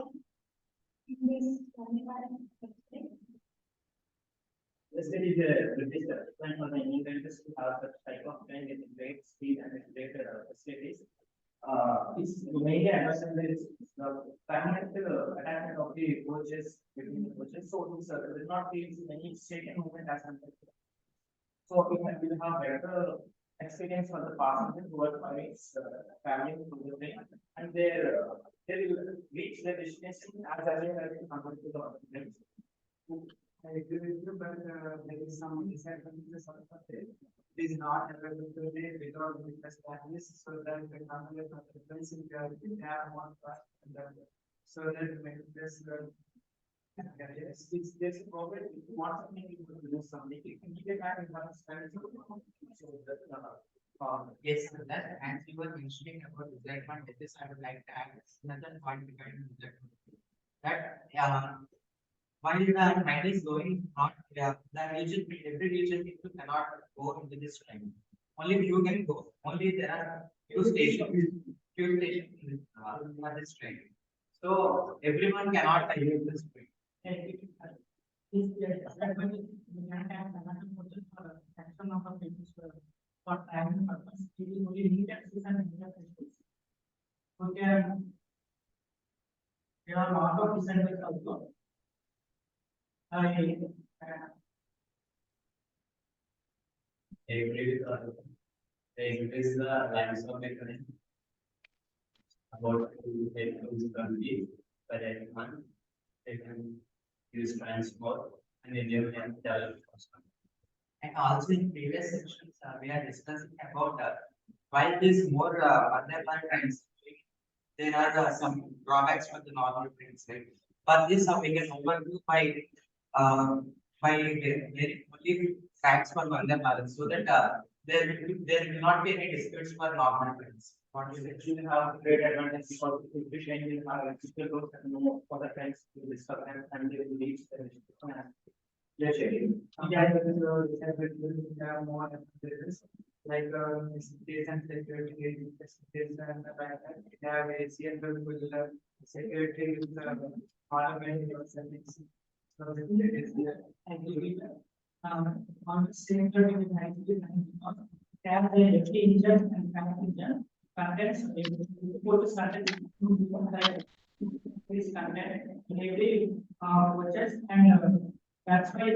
in this Vande Bharat Express. Yes, it is a British development for the Indian countries to have such type of train with great speed and great facilities. It's mainly understand the permanent attachment of the coaches between the coaches, so it does not feel any shaken movement as compared to. So we will have better experience for the passengers who are traveling through the train, and they will reach their destination as early as compared to the other trains. I agree with you, but there is some disadvantages also there. It is not available today without the established, so that the company of the pricing they have one cost and so that make this yes, it's there's a problem. If you want something, you will do something. You can give it back in one spend. So that Yes, sir, that as you were mentioning about disadvantages, I would like to add another point regarding that while the train is going not the region, every region people cannot go into this train. Only few can go. Only there are few stations for this train. So everyone cannot use this train. For traveling purpose, it is only needed okay, there are a lot of disadvantages also. I agree with they increase the lines of the train about to take those countries by everyone. They can use transport and India can develop faster. And also in previous sections, we are discussing about while this more Vande Bharat trains, there are some drawbacks for the normal trains, right? But this we can overcome by getting only tracks for Vande Bharat, so that there will not be any disputes for normal trains. What is actually have great advantage because if we change in our physical roads and no for the trains to disturb and they will reach the destination. Yes, have more advantages like space and security, space and we have a CL security with parliament settings. So that is there. On the same time, with nitrogen, have the empty engine and panic engine contents both started this content in every process, and that's why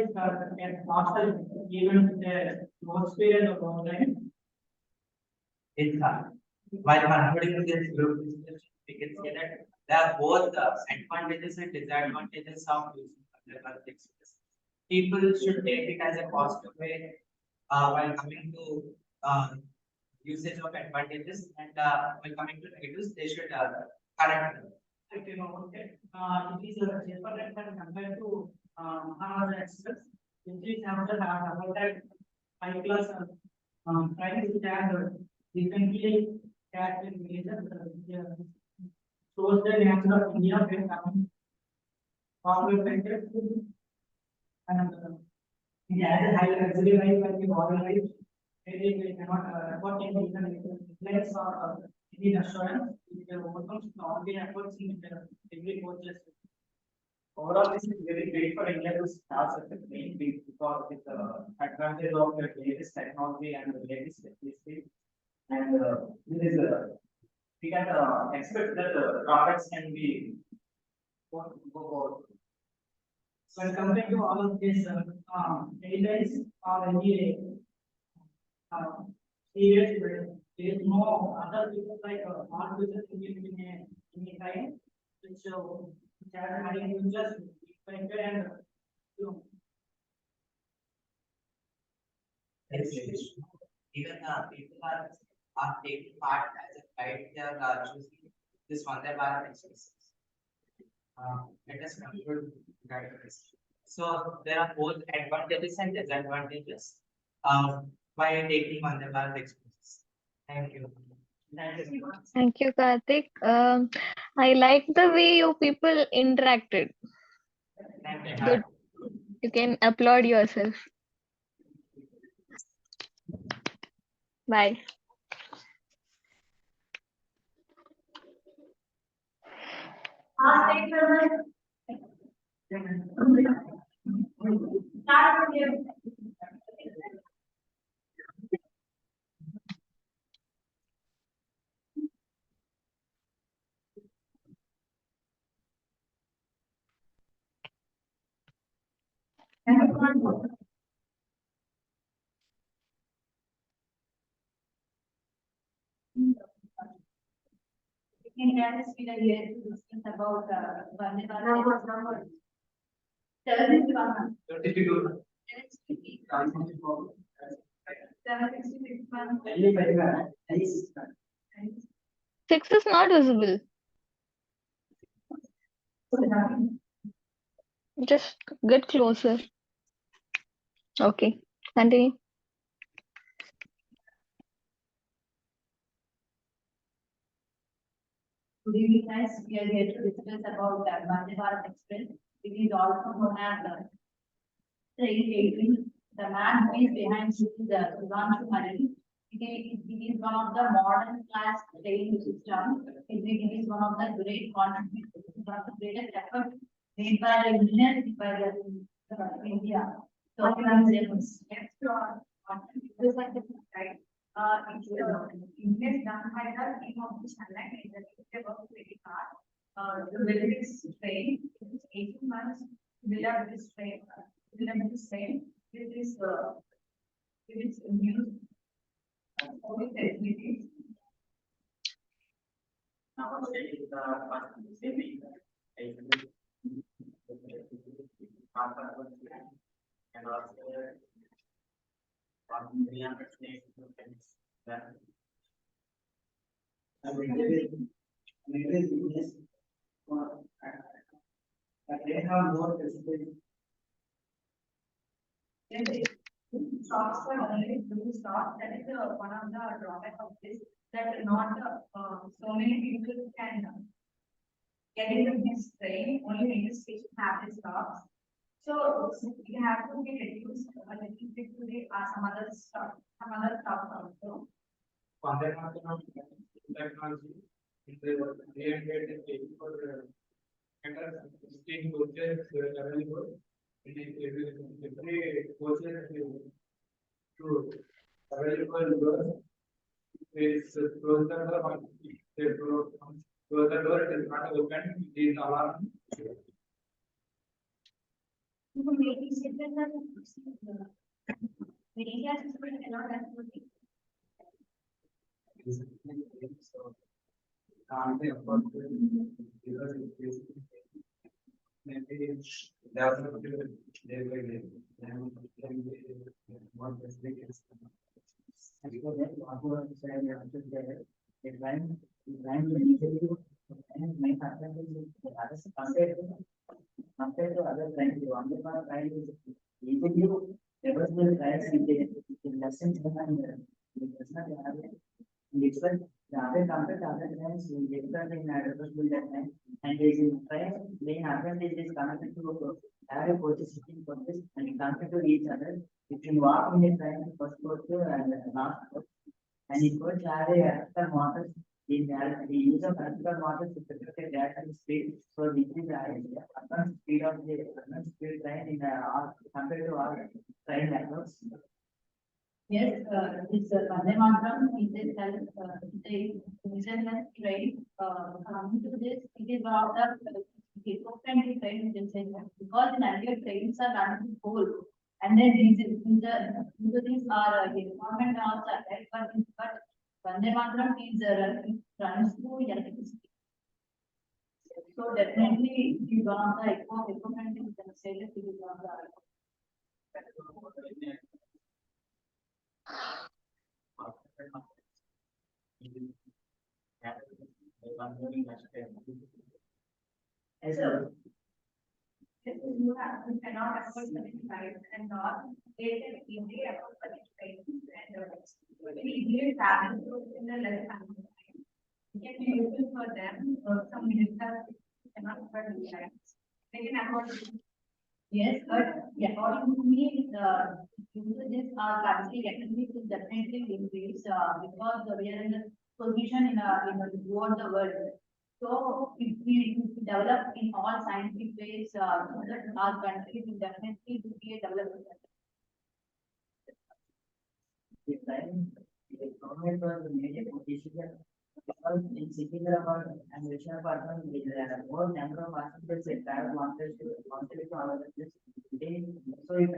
after even the most period of online. It's while concluding this group discussion, we can say that there are both advantages and disadvantages of using Vande Bharat Express. People should take it as a positive way while coming to usage of advantages, and while coming to negatives, they should correct them. It is cheaper rate than compared to Maharashtra Express, which is after about that high class price which are recently cash in major shows the nature of India when coming populated and it has a high luxury life and the modern life. Maybe we cannot afford any less or any assurance. It overcomes all the efforts in every coaches. Overall, this is very great for India to start such a train because with the advantage of the latest technology and the latest facility, and this is we can expect that the products can be go forward. When compared to all of these airlines or any periods where there is no other people like all users in any time, which has having users expected and Even people are taking part as a guide. They are choosing this Vande Bharat Express. Let us conclude guidance. So there are both advantages and disadvantages by taking Vande Bharat Express. Thank you. Thank you, Karthik. I like the way you people interacted. Good. You can applaud yourself. Bye. We can just be here to discuss about Vande Bharat. 761. 6 is not visible. Just get closer. Okay, continue. Good evening, guys. We are here to discuss about Vande Bharat Express. It is also known as train 18. The man who is behind it is II-1. It is one of the modern class train system. It is one of the great contributions, one of the greatest effort made by the engineers by the India. So, next to our this is like the right. English done by the team of the Chennai in the about 20 cars. The build is train. It is 18 months to build up this train. Build up this train. With this new facilities. They have more facilities. Stocks are only blue stock. That is one of the drawback of this. That not so many people can get into this train. Only railway station have the stocks. So we have to be reduced a little bit to the some other stuff, some other stuff also. Technology, existing coaches available. Every coaches to available is close the door. Close the door. It is not open. It is alarm. Can't be afford because it is maybe developed day by day. Then what the thing is. Compared to other trains, the Vande Bharat train is easily reversible trains in less than 700. It does not have it. And it's like the other compared to other trains, we get that in a reversible train. And there is in train, main advantage is connected to every coaches, sitting coaches, and connected to each other. If you walk in a train, first coach and last coach, and it coach have a extra motors. In the use of electrical motors to protect the reactive speed, so this is the advanced speed of the advanced speed train in compared to our train networks. Yes, this Vande Mataram is a self train. Coming to this, it is one of the eco-friendly train we can say that, because in earlier trains are run with coal, and then these these are environment also affect, but Vande Mataram is runs through electricity. So definitely it is one of the eco-friendly we can say that it is one of the you cannot afford such price and not they can easily afford such price and easily travel in a less time. It can be useful for them. Some ministers cannot afford the price. They can afford Yes, but according to me, the usages are currently economic will definitely increase because we are in a position throughout the world. So if we develop in all scientific ways, so that our country will definitely be a development. The time the government was made a decision because in Secunderabad and Visakhapatnam, more number of hospitals they travel wanted to another place. Today, so if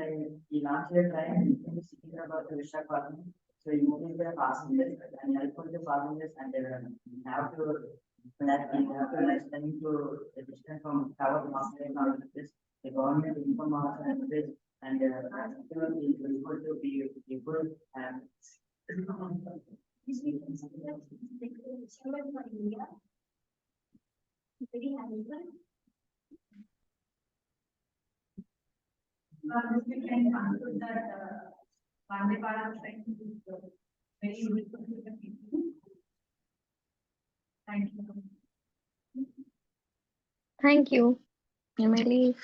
he launched a train in Secunderabad to Visakhapatnam, so you move the passengers and help for the passengers and they have to less time to the distance from tower to hospital and all this. The government inform also and this and is able to be able and We can conclude that Vande Bharat train is very useful to the people. Thank you. Thank you. You may leave.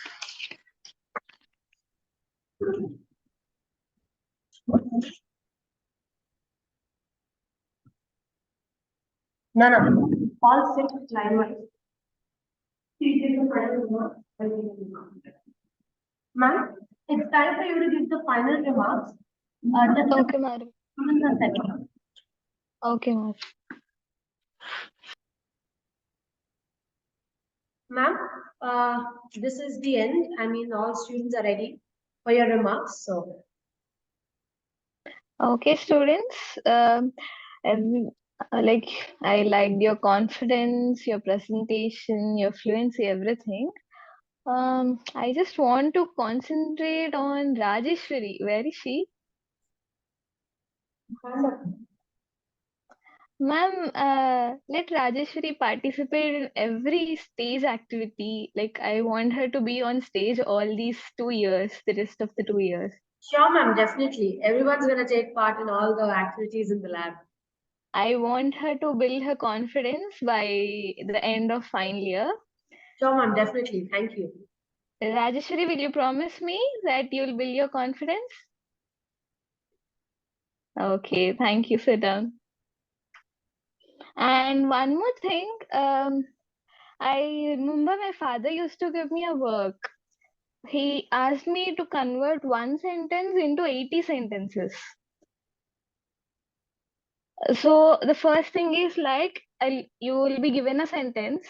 No, no, all set line wise. Ma'am, it's time for you to give the final remarks. Okay, madam. Okay, ma'am. Ma'am, this is the end. I mean, all students are ready for your remarks. So, Okay, students. Like I liked your confidence, your presentation, your fluency, everything. I just want to concentrate on Rajeshwari. Where is she? Ma'am, let Rajeshwari participate in every stage activity. Like I want her to be on stage all these 2 years, the rest of the 2 years. sure, ma'am, definitely. Everyone's going to take part in all the activities in the lab. I want her to build her confidence by the end of final year. Sure, ma'am, definitely. Thank you. Rajeshwari, will you promise me that you'll build your confidence? Okay, thank you. Sit down. And one more thing, I remember my father used to give me a work. He asked me to convert one sentence into 80 sentences. So the first thing is like you will be given a sentence.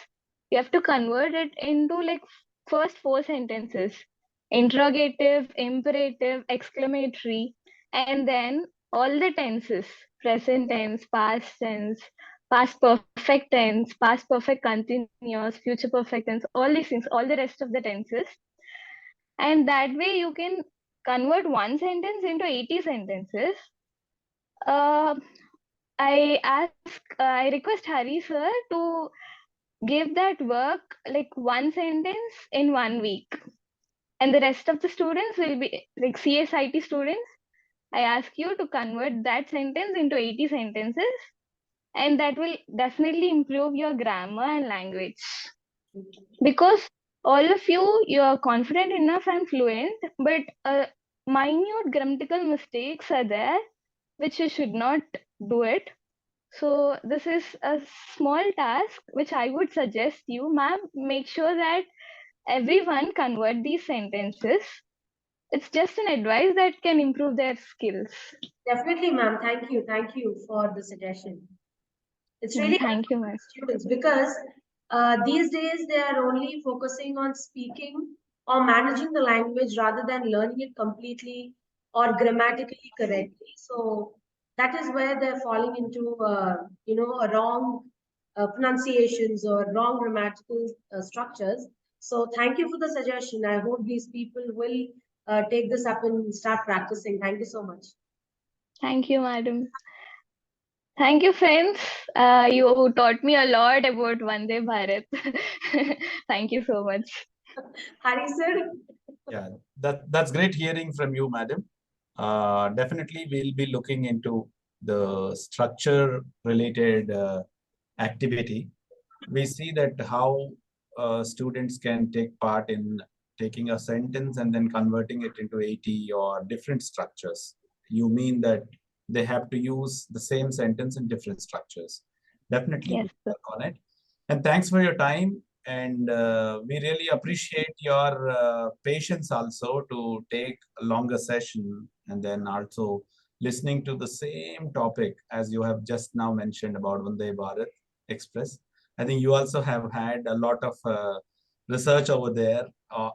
You have to convert it into like first 4 sentences: interrogative, imperative, exclamatory, and then all the tenses: present tense, past perfect tense, past perfect continuous, future perfect tense, all these things, all the rest of the tenses. And that way you can convert one sentence into 80 sentences. I request Hari sir to give that work like one sentence in 1 week. And the rest of the students will be like CSIT students. I ask you to convert that sentence into 80 sentences, and that will definitely improve your grammar and language. Because all of you are confident enough and fluent, but minute grammatical mistakes are there, which you should not do it. So this is a small task which I would suggest you, ma'am. Make sure that everyone convert these sentences. It's just an advice that can improve their skills. Definitely, ma'am. Thank you. Thank you for the suggestion. It's really thank you, ma'am. Students because these days they are only focusing on speaking or managing the language rather than learning it completely or grammatically correctly. So that is where they're falling into a wrong pronunciations or wrong grammatical structures. So thank you for the suggestion. I hope these people will take this up and start practicing. Thank you so much. Thank you, madam. Thank you, friends. You taught me a lot about Vande Bharat. Thank you so much. Hari sir. Yeah, that's great hearing from you, madam. Definitely, we'll be looking into the structure-related activity. We see that how students can take part in taking a sentence and then converting it into 80 or different structures. You mean that they have to use the same sentence in different structures. Definitely Yes, we'll work on it. And thanks for your time. And we really appreciate your patience also to take a longer session and then also listening to the same topic as you have just now mentioned about Vande Bharat Express. I think you also have had a lot of research over there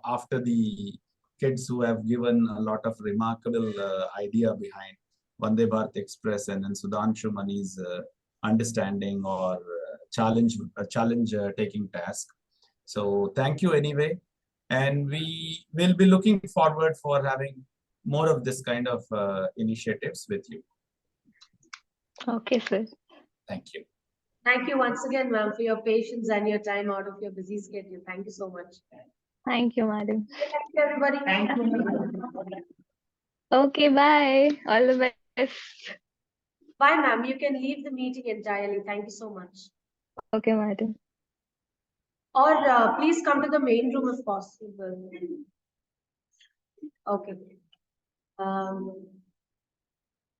after the kids who have given a lot of remarkable idea behind Vande Bharat Express and then Sudhanshu Mani's understanding or challenge taking task. So thank you anyway. And we will be looking forward for having more of this kind of initiatives with you. Okay, sir. Thank you. Thank you once again, ma'am, for your patience and your time out of your busy schedule. Thank you so much. Thank you, madam. Thank you, everybody. Thank you. Okay, bye. All the best. Bye, ma'am. You can leave the meeting entirely. Thank you so much. Okay, madam. Or please come to the main room if possible. Okay.